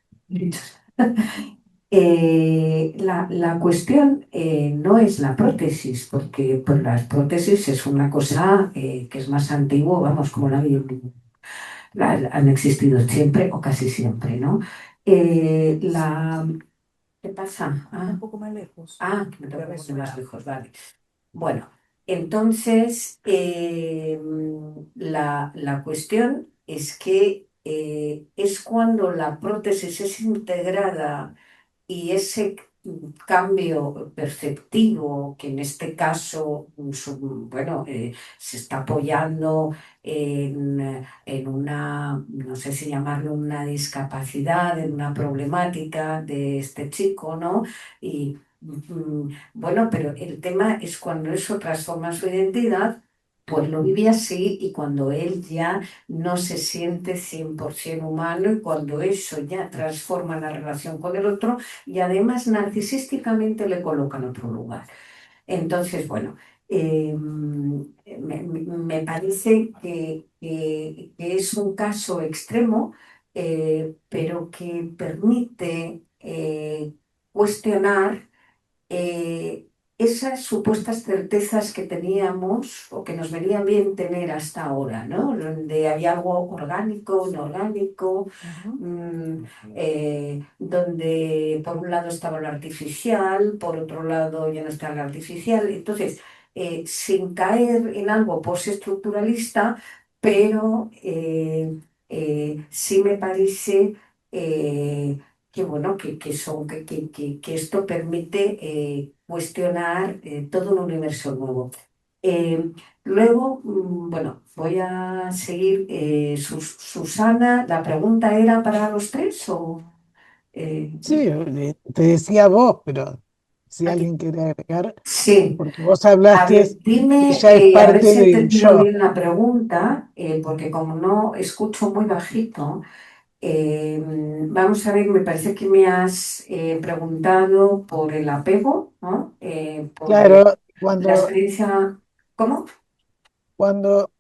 La cuestión no es la prótesis, porque pues, las prótesis es una cosa que es más antigua, vamos, como han existido siempre o casi siempre, ¿no? Eh, la, ¿Qué pasa? Un poco más lejos. Que me tengo que poner más lejos, vale. Bueno, entonces la cuestión es que es cuando la prótesis es integrada y ese cambio perceptivo, que en este caso, bueno, se está apoyando en una, no sé si llamarlo una discapacidad, en una problemática de este chico, ¿no? Y bueno, pero el tema es cuando eso transforma su identidad. Pues lo vive así y cuando él ya no se siente 100% humano y cuando eso ya transforma la relación con el otro, y además narcisísticamente le coloca en otro lugar. Entonces, bueno, me parece que es un caso extremo, pero que permite cuestionar eh, esas supuestas certezas que teníamos o que nos venía bien tener hasta ahora, ¿no? Donde había algo orgánico, inorgánico, donde por un lado estaba lo artificial, por otro lado ya no estaba lo artificial. Entonces, sin caer en algo postestructuralista, pero sí me parece que bueno, que esto permite cuestionar todo un universo nuevo. Luego, bueno, voy a seguir. Susana, ¿la pregunta era para los tres o...? Sí, te decía vos, pero si Aquí. alguien quiere agregar, Sí, porque vos a ver, hablaste, dime, ella es a ver parte si he del entendido yo. bien la pregunta, porque como no escucho muy bajito. Vamos a ver, me parece que me has preguntado por el apego, ¿no? Por Claro, la experiencia. ¿Cómo? cuando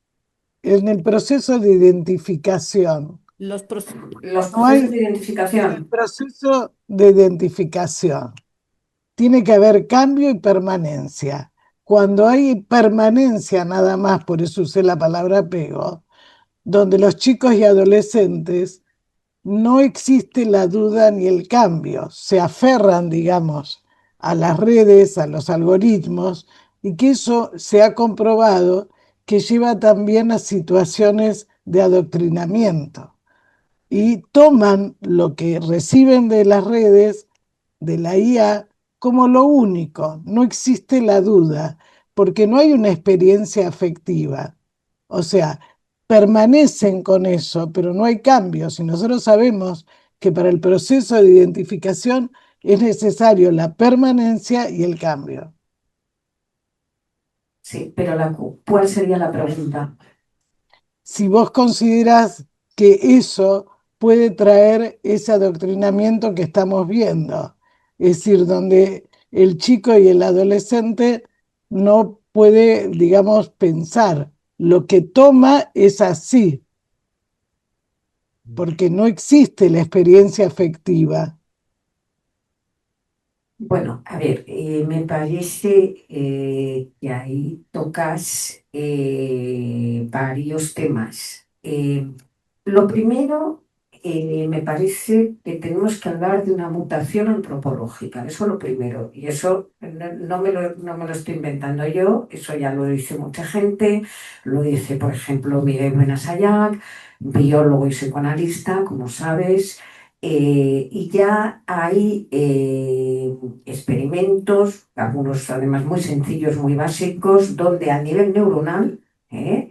en el proceso de identificación, Los no procesos de hay, en el identificación. proceso de identificación, tiene que haber cambio y permanencia. Cuando hay permanencia nada más, por eso usé la palabra apego, donde los chicos y adolescentes no existe la duda ni el cambio, se aferran, digamos, a las redes, a los algoritmos, y que eso se ha comprobado que lleva también a situaciones de adoctrinamiento y toman lo que reciben de las redes, de la IA, como lo único. No existe la duda, porque no hay una experiencia afectiva. O sea, permanecen con eso, pero no hay cambios. Y nosotros sabemos que para el proceso de identificación es necesario la permanencia y el cambio. Sí, pero ¿cuál sería la pregunta? Si vos considerás que eso puede traer ese adoctrinamiento que estamos viendo, es decir, donde el chico y el adolescente no puede, digamos, pensar, lo que toma es así, porque no existe la experiencia afectiva. Bueno, a ver, me parece que ahí tocas varios temas. Lo primero, me parece que tenemos que hablar de una mutación antropológica, eso es lo primero, y eso no me lo estoy inventando yo, eso ya lo dice mucha gente, lo dice, por ejemplo, Miguel Benasayac, biólogo y psicoanalista, como sabes. Y ya hay experimentos, algunos además muy sencillos, muy básicos, donde a nivel neuronal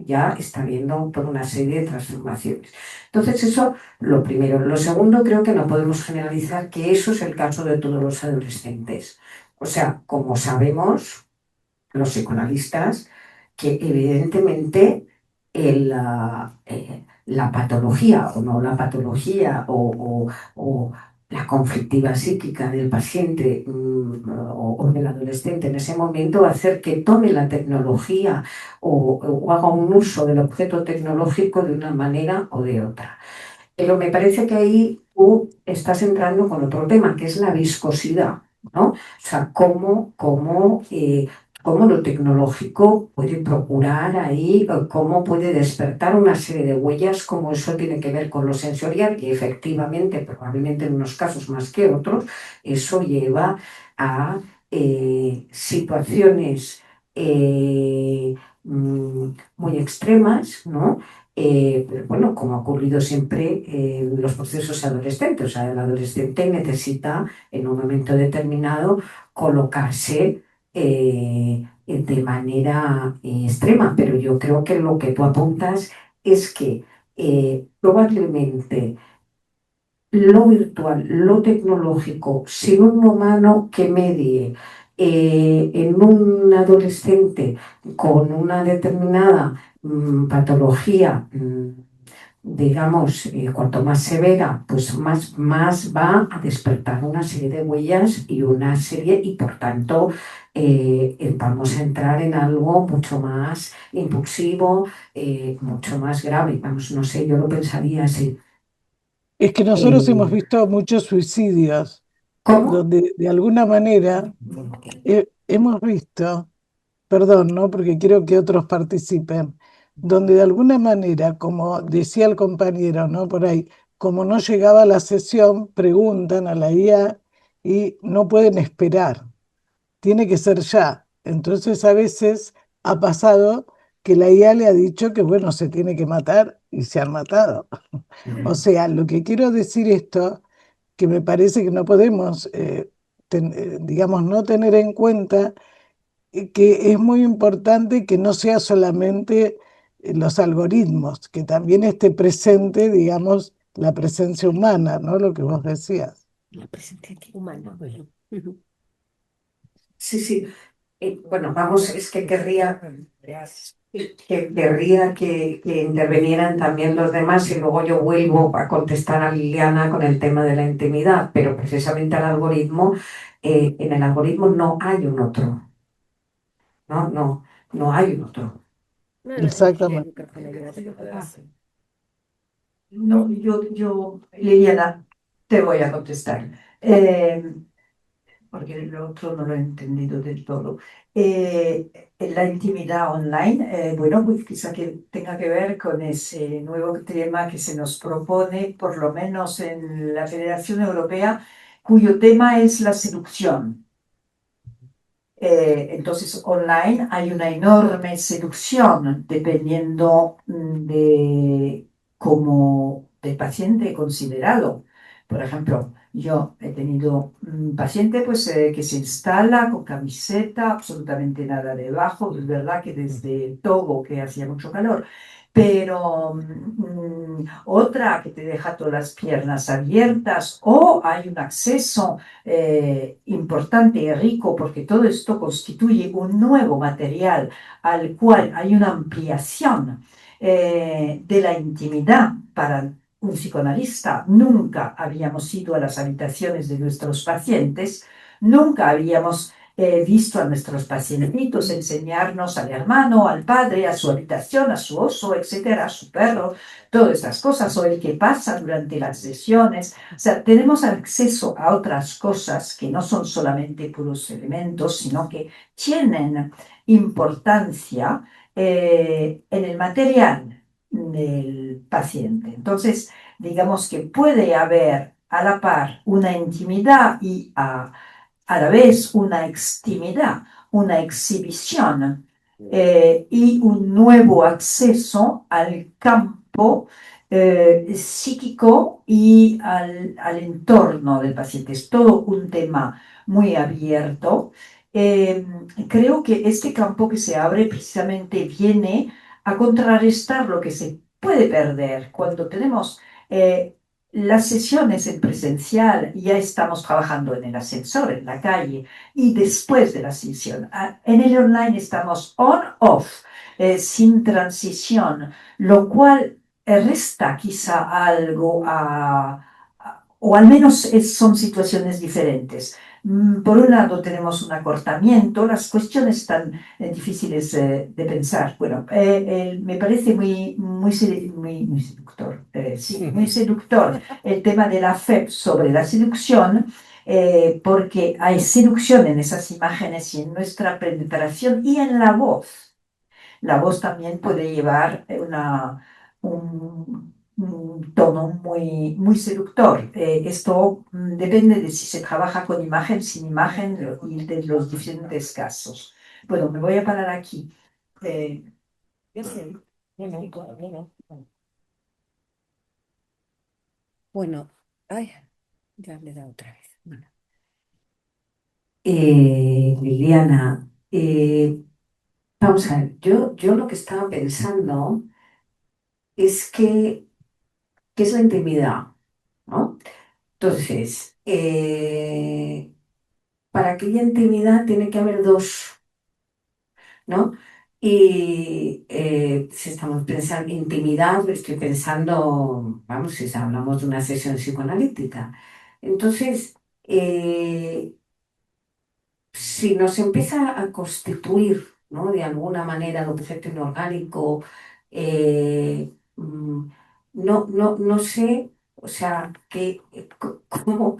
ya está habiendo toda una serie de transformaciones. Entonces, eso lo primero. Lo segundo, creo que no podemos generalizar que eso es el caso de todos los adolescentes. O sea, como sabemos, los psicoanalistas, que evidentemente la patología o no la patología o la conflictiva psíquica del paciente o del adolescente en ese momento va a hacer que tome la tecnología o haga un uso del objeto tecnológico de una manera o de otra. Pero me parece que ahí tú estás entrando con otro tema, que es la viscosidad, ¿no? O sea, cómo lo tecnológico puede procurar ahí, cómo puede despertar una serie de huellas, cómo eso tiene que ver con lo sensorial, y efectivamente, probablemente en unos casos más que otros, eso lleva a situaciones muy extremas, ¿no? Pero bueno, como ha ocurrido siempre en los procesos adolescentes, o sea, el adolescente necesita en un momento determinado colocarse de manera extrema, pero yo creo que lo que tú apuntas es que probablemente lo virtual, lo tecnológico, sin un humano que medie en un adolescente con una determinada patología, digamos, cuanto más severa, pues más va a despertar una serie de huellas y una serie, y por tanto vamos a entrar en algo mucho más impulsivo, mucho más grave. Vamos, no sé, yo lo pensaría así. Es que nosotros hemos Eh, visto muchos suicidios, ¿Cómo? donde de alguna manera hemos visto, perdón, ¿no? Porque quiero que otros participen, donde de alguna manera, como decía el compañero, ¿no? Por ahí, como no llegaba la sesión, preguntan a la IA y no pueden esperar, tiene que ser ya. Entonces a veces ha pasado que la IA le ha dicho que, bueno, se tiene que matar y se han matado. O sea, lo que quiero decir esto, que me parece que no podemos, digamos, no tener en cuenta que es muy importante que no sea solamente los algoritmos, que también esté presente, digamos, la presencia humana, ¿no? Lo que vos decías. La presencia humana. Ujú. Sí, sí. Bueno, vamos, es que que intervinieran también los demás, y luego yo vuelvo a contestar a Liliana con el tema de la intimidad, pero precisamente al algoritmo, en el algoritmo no hay un otro, ¿no? No, no hay un otro. No, no, tienes el Exactamente. micrófono, yo no te preocupes. No, Liliana, te voy a contestar, porque el otro no lo he entendido del todo. La intimidad online, bueno, pues quizá que tenga que ver con ese nuevo tema que se nos propone, por lo menos en la Federación Europea, cuyo tema es la seducción. Entonces, online hay una enorme seducción dependiendo de cómo del paciente considerado. Por ejemplo, yo he tenido un paciente pues, que se instala con camiseta, absolutamente nada debajo. Es verdad que desde Togo, que hacía mucho calor, pero otra que te deja todas las piernas abiertas, o hay un acceso importante y rico, porque todo esto constituye un nuevo material al cual hay una ampliación de la intimidad para un psicoanalista. Nunca habíamos ido a las habitaciones de nuestros pacientes, nunca habíamos visto a nuestros pacientitos enseñarnos al hermano, al padre, a su habitación, a su oso, etcétera, a su perro, todas estas cosas, o el que pasa durante las sesiones. O sea, tenemos acceso a otras cosas que no son solamente puros elementos, sino que tienen importancia en el material del paciente. Entonces, digamos que puede haber a la par una intimidad y a la vez una extimidad, una exhibición y un nuevo acceso al campo psíquico y al entorno del paciente. Es todo un tema muy abierto. Eh, Creo que este campo que se abre precisamente viene a contrarrestar lo que se puede perder cuando tenemos las sesiones en presencial. Ya estamos trabajando en el ascensor, en la calle, y después de la sesión. En el online estamos on-off, sin transición, lo cual resta quizá algo o al menos son situaciones diferentes. Por un lado tenemos un acortamiento, las cuestiones están difíciles de pensar. Bueno, me parece muy seductor, sí, muy seductor el tema de la fe sobre la seducción, porque hay seducción en esas imágenes y en nuestra penetración y en la voz. La voz también puede llevar un tono muy seductor. Esto depende de si se trabaja con imagen, sin imagen y de los diferentes casos. Bueno, me voy a parar aquí. Gracias. Bueno, ay, ya le da otra vez. Bueno. Liliana, vamos a ver, yo lo que estaba pensando es que, ¿qué es la intimidad? ¿No? Entonces, para aquella intimidad tiene que haber dos, ¿no? Y si estamos pensando en intimidad, estoy pensando, vamos, si hablamos de una sesión psicoanalítica. Entonces, si nos empieza a constituir, ¿no? De alguna manera el objeto inorgánico, no sé, o sea, cómo,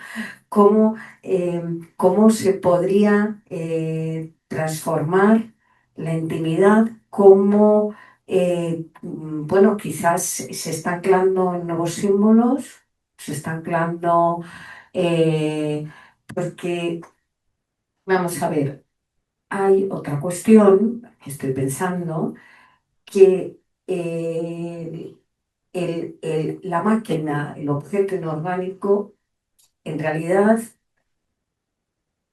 cómo, cómo se podría transformar la intimidad, cómo, bueno, quizás se está anclando en nuevos símbolos, se está anclando, porque, vamos a ver, hay otra cuestión que estoy pensando, que la máquina, el objeto inorgánico, en realidad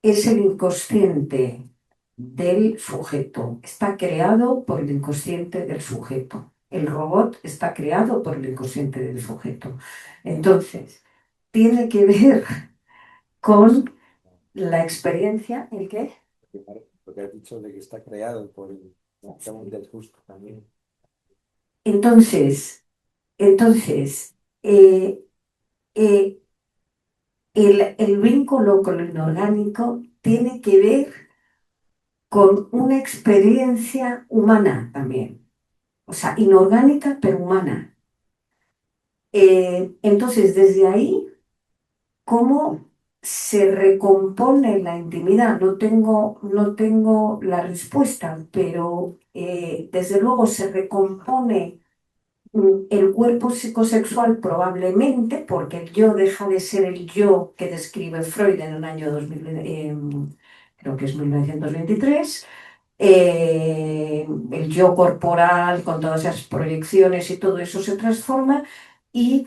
es el inconsciente del sujeto. Está creado por el inconsciente del sujeto. El robot está creado por el inconsciente del sujeto. Entonces, tiene que ver con la experiencia, ¿el qué? Porque has dicho de que está creado por el justo también. Entonces, eh, eh, el vínculo con lo inorgánico tiene que ver con una experiencia humana también, o sea, inorgánica pero humana. Entonces, desde ahí, ¿cómo se recompone la intimidad? No tengo la respuesta, pero desde luego se recompone el cuerpo psicosexual probablemente, porque el yo deja de ser el yo que describe Freud en el año 2000, creo que es 1923, el yo corporal con todas esas proyecciones y todo eso se transforma y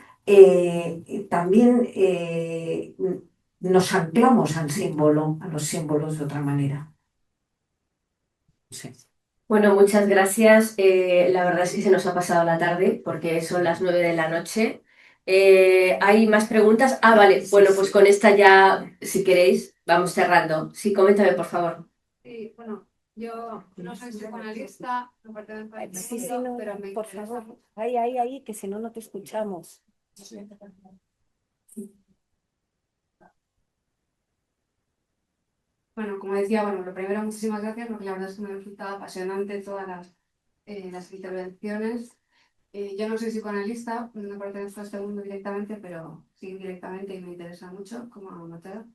también nos anclamos al símbolo, a los símbolos de otra manera. Sí. Bueno, muchas gracias. La verdad es que se nos ha pasado la tarde porque son las 9 de la noche. ¿Hay más preguntas? Ah, vale. Bueno, pues con esta ya, si queréis, vamos cerrando. Sí, coméntame, por favor. Sí, bueno, yo no soy psicoanalista, no pertenezco al Sí, mundo, no, pero me por interesa favor, mucho. ahí, que si no, no te escuchamos. Bueno, como decía, bueno, lo primero, muchísimas gracias, porque la verdad es que me resulta apasionante todas las intervenciones. Yo no soy psicoanalista, no pertenezco a este mundo directamente, pero sí indirectamente y me interesa mucho como amateur.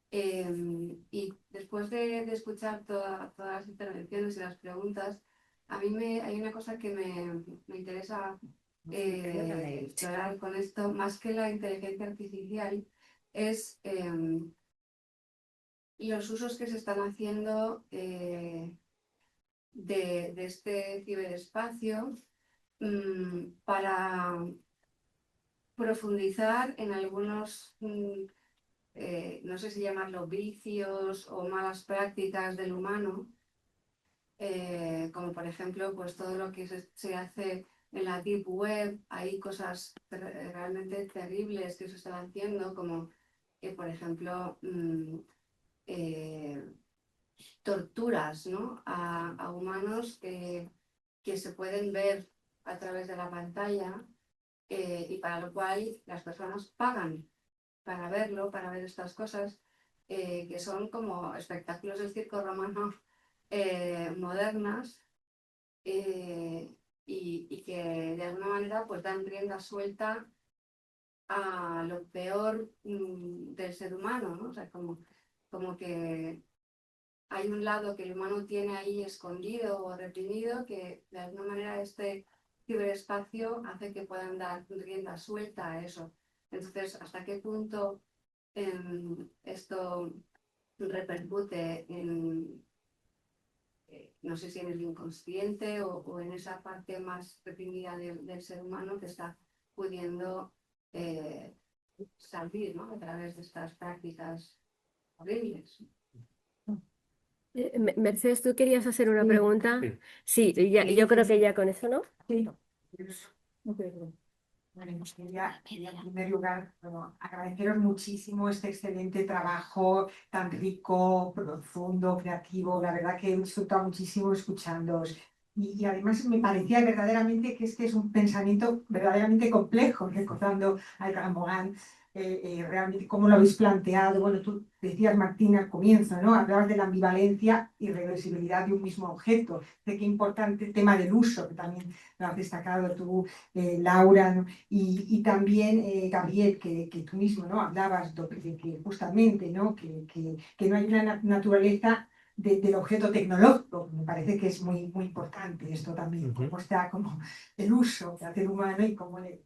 Y después de escuchar todas las intervenciones y las preguntas, hay una cosa que me interesa explorar con esto, más que la inteligencia artificial, es los usos que se están haciendo de este ciberespacio para profundizar en algunos no sé si llamarlo vicios o malas prácticas del humano, como por ejemplo, pues todo lo que se hace en la Deep Web, hay cosas realmente terribles que se están haciendo, como por ejemplo eh, torturas, ¿no? a humanos que se pueden ver a través de la pantalla y para lo cual las personas pagan para verlo, para ver estas cosas. que son como espectáculos del circo romano modernas, y que de alguna manera pues dan rienda suelta a lo peor del ser humano, ¿no? O sea, como que hay un lado que el humano tiene ahí escondido o reprimido, que de alguna manera este ciberespacio hace que puedan dar rienda suelta a eso. Entonces, ¿hasta qué punto esto repercute en, no sé si en el inconsciente o en esa parte más reprimida del ser humano que está pudiendo salir, ¿no? A través de estas prácticas horribles? Mercedes, ¿tú querías hacer una pregunta? Sí. Sí, yo creo que ya con eso, ¿no? Sí. Bueno, pues quería en primer lugar, bueno, agradeceros muchísimo este excelente trabajo tan rico, profundo, creativo. La verdad que he disfrutado muchísimo escuchándoos. Y además me parecía verdaderamente que este es un pensamiento verdaderamente complejo, recordando a Edgar Morin, realmente cómo lo habéis planteado. Bueno, tú decías, Martín, al comienzo, ¿no? Hablabas de la ambivalencia y reversibilidad de un mismo objeto. De qué importante el tema del uso, que también lo has destacado tú, Laura, ¿no? Y también, Gabriel, que tú mismo, ¿no? Hablabas de que justamente, ¿no? Que no hay una naturaleza del objeto tecnológico. Me parece que es muy importante esto también, cómo está como el uso que hace el humano y cómo le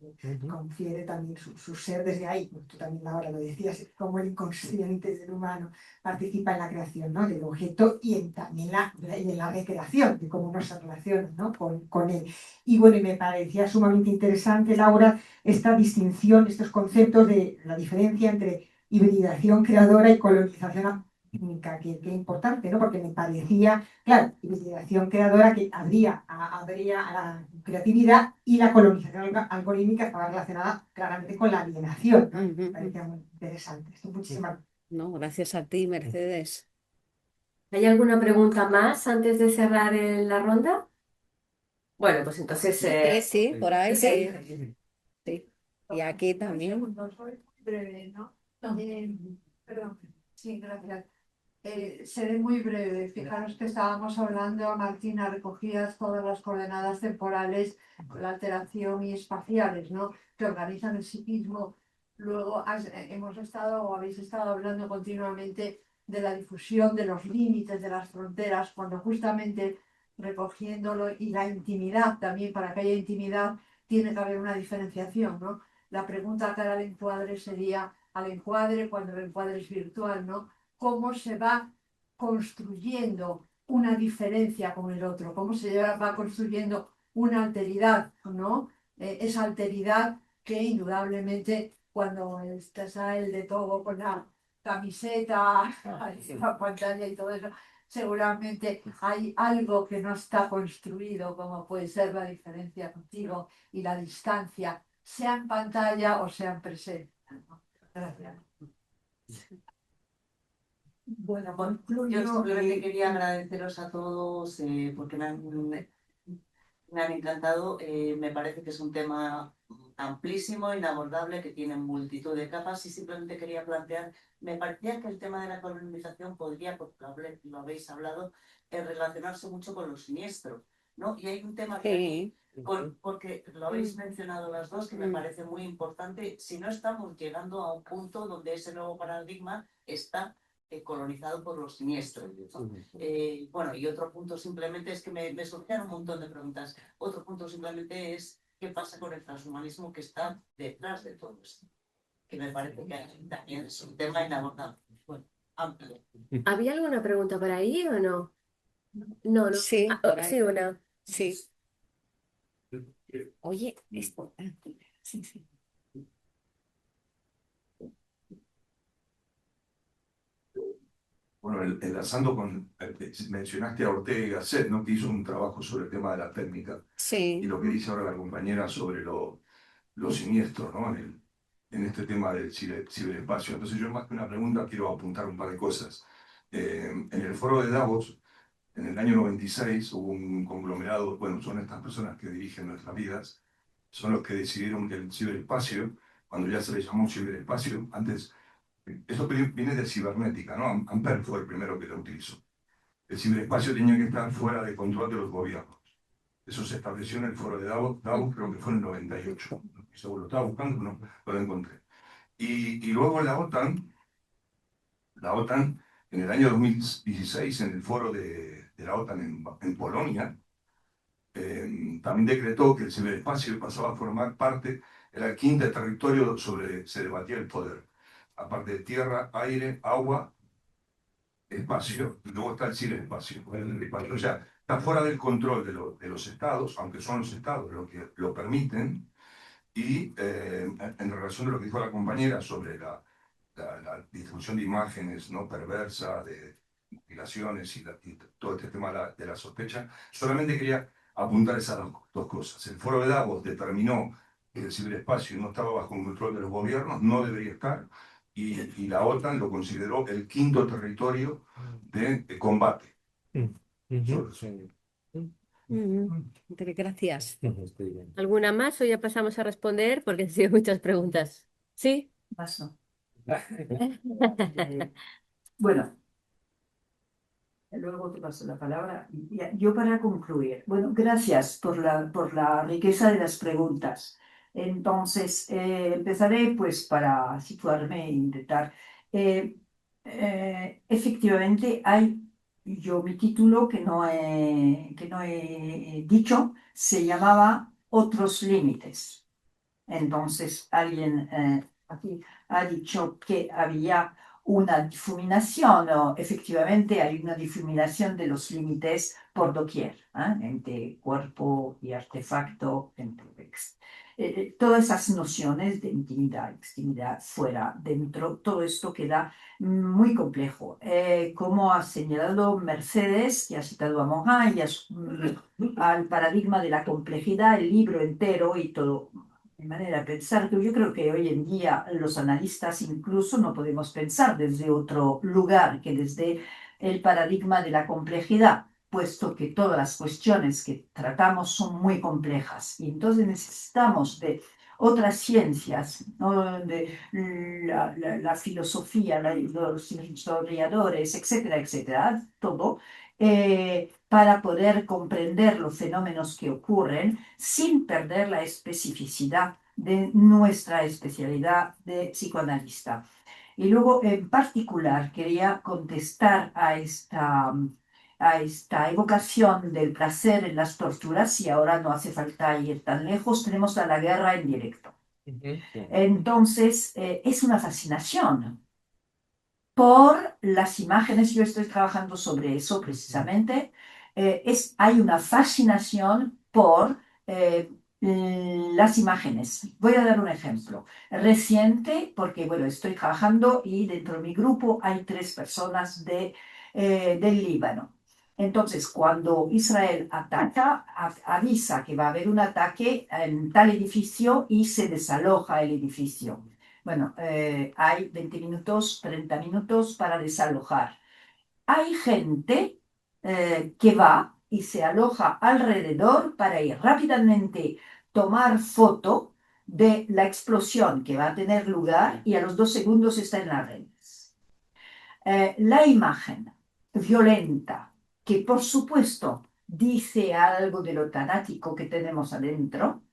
confiere también su ser desde ahí. Pues tú también ahora lo decías, cómo el inconsciente del humano participa en la creación, ¿no? Del objeto y también en la recreación, de cómo nos relaciona, ¿no? con él. Y bueno, y me parecía sumamente interesante, Laura, esta distinción, estos conceptos de la diferencia entre hibridación creadora y colonización étnica, que importante, ¿no? Porque me parecía, claro, hibridación creadora que habría a la creatividad, y la colonización algorítmica estaba relacionada claramente con la alienación, ¿no? Me parecía muy interesante. Esto, muchísimas gracias. No, gracias a ti, Mercedes. ¿Hay alguna pregunta más antes de cerrar la ronda? Bueno, pues entonces, Sí, por ahí sí. sí. Sí. Y aquí también. Breve, ¿no? Perdón, sí, gracias. Seré muy breve. Fijaros que estábamos hablando, Martina, recogías todas las coordenadas temporales, la alteración y espaciales, ¿no? Que organizan el psiquismo. Luego hemos estado o habéis estado hablando continuamente de la difusión de los límites, de las fronteras, cuando justamente recogiéndolo y la intimidad también, para que haya intimidad, tiene que haber una diferenciación, ¿no? La pregunta cara al encuadre sería, al encuadre, cuando el encuadre es virtual, ¿no? Cómo se va construyendo una diferencia con el otro, cómo se va construyendo una alteridad, ¿no? Esa alteridad que indudablemente cuando está el de todo con la camiseta, la pantalla y todo eso, seguramente hay algo que no está construido, como puede ser la diferencia contigo y la distancia, sea en pantalla o sea en presencia, ¿no? Gracias. Bueno, concluyo. Yo simplemente quería agradeceros a todos porque me han encantado. Me parece que es un tema amplísimo, inabordable, que tiene multitud de capas, y simplemente quería plantear, me parecía que el tema de la colonización podría, porque lo habéis hablado, relacionarse mucho con lo siniestro, ¿no? Y hay un tema que aquí, porque lo habéis mencionado las dos, que me parece muy importante. Si no estamos llegando a un punto donde ese nuevo paradigma está colonizado por los siniestros. Bueno, y otro punto simplemente es que me surgían un montón de preguntas. Otro punto simplemente es qué pasa con el transhumanismo que está detrás de todo esto, que me parece que también es un tema inabordable. Bueno, amplio. ¿Había alguna pregunta por ahí o no? No, no. Sí, por ahí. Sí, una. Sí. Oye, esto. Sí, sí. Bueno, enlazando con, mencionaste a Ortega y Gasset, ¿no? Que hizo un trabajo sobre el tema de la técnica. Sí. Y lo que dice ahora la compañera sobre lo siniestro, ¿no? En este tema del ciberespacio. Entonces yo, más que una pregunta, quiero apuntar un par de cosas. En el foro de Davos, en el año 96, hubo un conglomerado, bueno, son estas personas que dirigen nuestras vidas, son los que decidieron que el ciberespacio, cuando ya se le llamó ciberespacio, antes Eso viene de cibernética, ¿no? Ampère fue el primero que lo utilizó. El ciberespacio tenía que estar fuera de control de los gobiernos. Eso se estableció en el foro de Davos, creo que fue en el 98. No estoy seguro, lo estaba buscando, no lo encontré. Y luego la OTAN, en el año 2016, en el foro de la OTAN en Polonia, también decretó que el ciberespacio pasaba a formar parte, era el quinto territorio sobre se debatía el poder. Aparte de tierra, aire, agua, espacio, y luego está el ciberespacio. O sea, está fuera del control de los estados, aunque son los estados los que lo permiten, y en relación a lo que dijo la compañera sobre la distribución de imágenes no perversa, de mutilaciones y todo este tema de la sospecha, solamente quería apuntar esas dos cosas. El foro de Davos determinó que el ciberespacio no estaba bajo el control de los gobiernos, no debería estar, y la OTAN lo consideró el quinto territorio de combate. Gracias. ¿Alguna más o ya pasamos a responder? Porque han sido muchas preguntas. ¿Sí? Paso. Bueno, luego te paso la palabra. Yo para concluir, bueno, gracias por la riqueza de las preguntas. Entonces, empezaré pues para situarme e intentar. Efectivamente, mi título que no he dicho se llamaba Otros límites. Entonces, alguien aquí ha dicho que había una difuminación, o efectivamente hay una difuminación de los límites por doquier, entre cuerpo y artefacto, entre todas esas nociones de intimidad, extimidad, fuera, dentro, todo esto queda muy complejo. Como ha señalado Mercedes, que ha citado a Morin al paradigma de la complejidad, el libro entero y todo de manera de pensar, que yo creo que hoy en día los analistas incluso no podemos pensar desde otro lugar que desde el paradigma de la complejidad, puesto que todas las cuestiones que tratamos son muy complejas y entonces necesitamos de otras ciencias, ¿no? De la filosofía, los historiadores, etcétera, etcétera, todo, para poder comprender los fenómenos que ocurren sin perder la especificidad de nuestra especialidad de psicoanalista. Y luego, en particular, quería contestar a esta evocación del placer en las torturas, y ahora no hace falta ir tan lejos, tenemos a la guerra en directo. Entonces, es una fascinación por las imágenes. Yo estoy trabajando sobre eso precisamente. Hay una fascinación por las imágenes. Voy a dar un ejemplo reciente, porque bueno, estoy trabajando y dentro de mi grupo hay 3 personas del Líbano. Entonces, cuando Israel ataca, avisa que va a haber un ataque en tal edificio y se desaloja el edificio. Bueno, hay 20 minutos, 30 minutos para desalojar. Hay gente que va y se aloja alrededor para ir rápidamente tomar foto de la explosión que va a tener lugar y a los 2 segundos está en las redes. La imagen violenta, que por supuesto dice algo de lo tanático que tenemos adentro,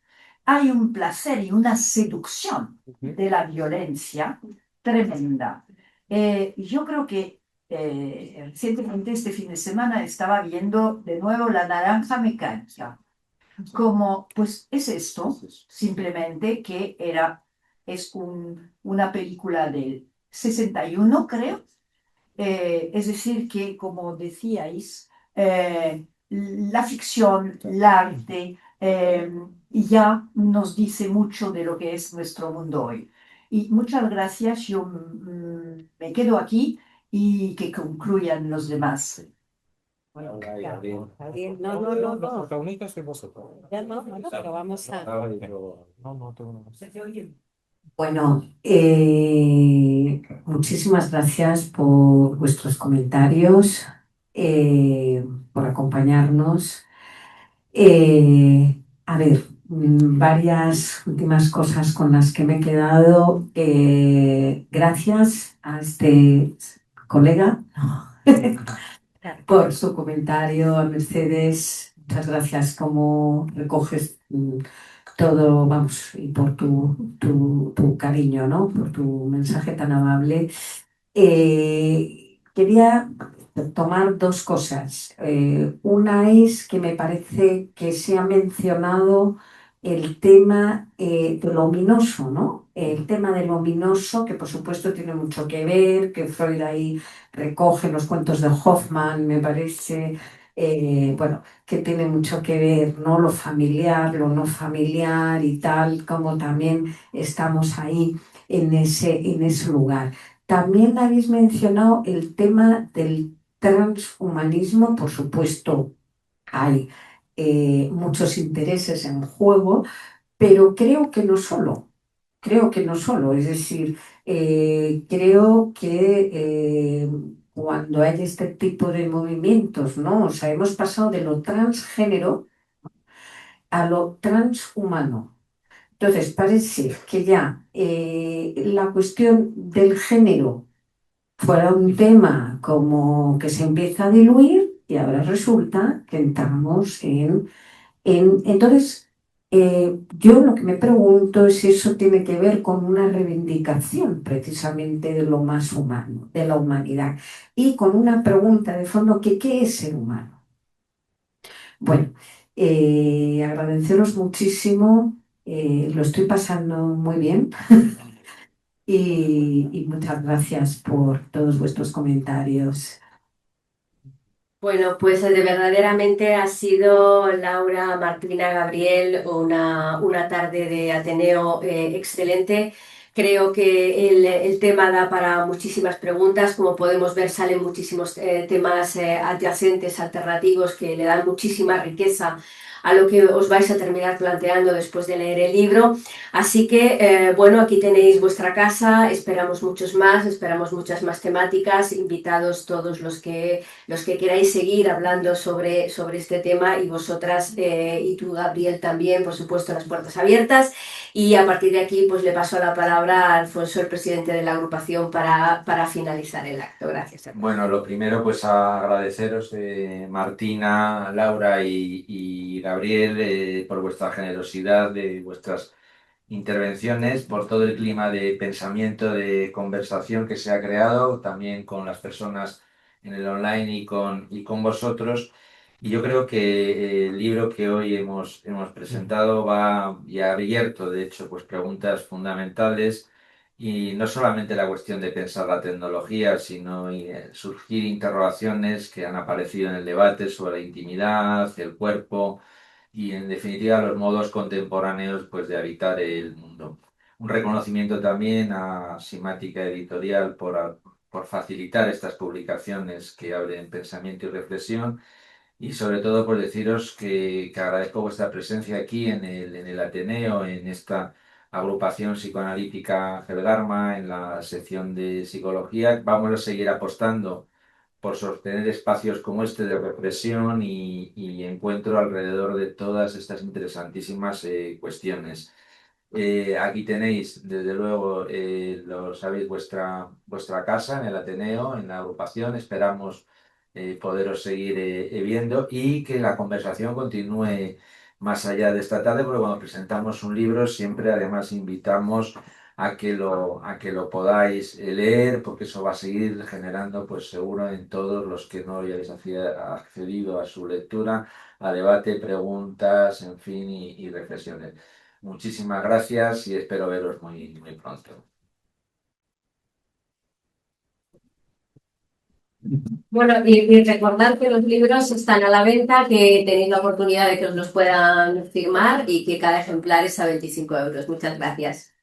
hay un placer y una seducción de la violencia tremenda. Yo creo que recientemente, este fin de semana, estaba viendo de nuevo La Naranja Mecánica. Como, pues es esto, simplemente que es una película del 61, creo. Es decir, que como decíais, la ficción, el arte, ya nos dice mucho de lo que es nuestro mundo hoy. Y muchas gracias, yo me quedo aquí y que concluyan los demás. Bueno, Gabriel, no. Los protagonistas sois vosotros. Ya no, pero vamos a... No, tengo una. Se oye. Bueno, muchísimas gracias por vuestros comentarios, por acompañarnos. A ver, varias últimas cosas con las que me he quedado. Gracias a este colega por su comentario, a Mercedes. Muchas gracias como recoges todo, vamos, y por tu cariño, ¿no? Por tu mensaje tan amable. Quería tomar dos cosas. Una es que me parece que se ha mencionado el tema de lo ominoso, ¿no? El tema del ominoso, que por supuesto tiene mucho que ver, que Freud ahí recoge los cuentos de Hoffman, me parece, bueno, que tiene mucho que ver, ¿no? Lo familiar, lo no familiar y tal, como también estamos ahí en ese lugar. También habéis mencionado el tema del transhumanismo, por supuesto, hay muchos intereses en juego, pero creo que no solo, es decir, creo que cuando hay este tipo de movimientos, ¿no? O sea, hemos pasado de lo transgénero a lo transhumano. Entonces, parece que ya la cuestión del género fuera un tema como que se empieza a diluir y ahora resulta que entramos entonces, yo lo que me pregunto es si eso tiene que ver con una reivindicación precisamente de lo más humano, de la humanidad, y con una pregunta de fondo que ¿qué es ser humano? Bueno, agradeceros muchísimo, lo estoy pasando muy bien y muchas gracias por todos vuestros comentarios. Bueno, pues de verdaderamente ha sido Laura, Martina, Gabriel, una tarde de Ateneo excelente. Creo que el tema da para muchísimas preguntas. Como podemos ver, salen muchísimos temas adyacentes, alternativos, que le dan muchísima riqueza a lo que os vais a terminar planteando después de leer el libro. Así que, bueno, aquí tenéis vuestra casa, esperamos muchos más, esperamos muchas más temáticas, invitados todos los que queráis seguir hablando sobre este tema, y vosotras y tú, Gabriel, también, por supuesto, las puertas abiertas. Y a partir de aquí, pues le paso la palabra a Alfonso, el presidente de la agrupación, para finalizar el acto. Gracias. Bueno, lo primero, pues agradeceros, Martina, Laura y Gabriel, por vuestra generosidad, de vuestras intervenciones, por todo el clima de pensamiento, de conversación que se ha creado, también con las personas en el online y con vosotros. Y yo creo que el libro que hoy hemos presentado va y ha abierto, de hecho, pues preguntas fundamentales, y no solamente la cuestión de pensar la tecnología, sino surgir interrogaciones que han aparecido en el debate sobre la intimidad, el cuerpo y, en definitiva, los modos contemporáneos, pues, de habitar el mundo. Un reconocimiento también a Simática Editorial por facilitar estas publicaciones que abren pensamiento y reflexión, y sobre todo por deciros que agradezco vuestra presencia aquí en el Ateneo, en esta agrupación psicoanalítica Gelgarma, en la sección de psicología. Vamos a seguir apostando por sostener espacios como este de reflexión y encuentro alrededor de todas estas interesantísimas cuestiones. Aquí tenéis, desde luego, lo sabéis, vuestra casa en el Ateneo, en la agrupación. Esperamos poderos seguir viendo, y que la conversación continúe más allá de esta tarde, porque cuando presentamos un libro siempre además invitamos a que lo podáis leer, porque eso va a seguir generando, pues seguro, en todos los que no hayáis accedido a su lectura, a debate, preguntas, en fin, y reflexiones. Muchísimas gracias y espero veros muy, muy pronto. Bueno, y recordad que los libros están a la venta, que tenéis la oportunidad de que os los puedan firmar y que cada ejemplar es a 25 euros. Muchas gracias.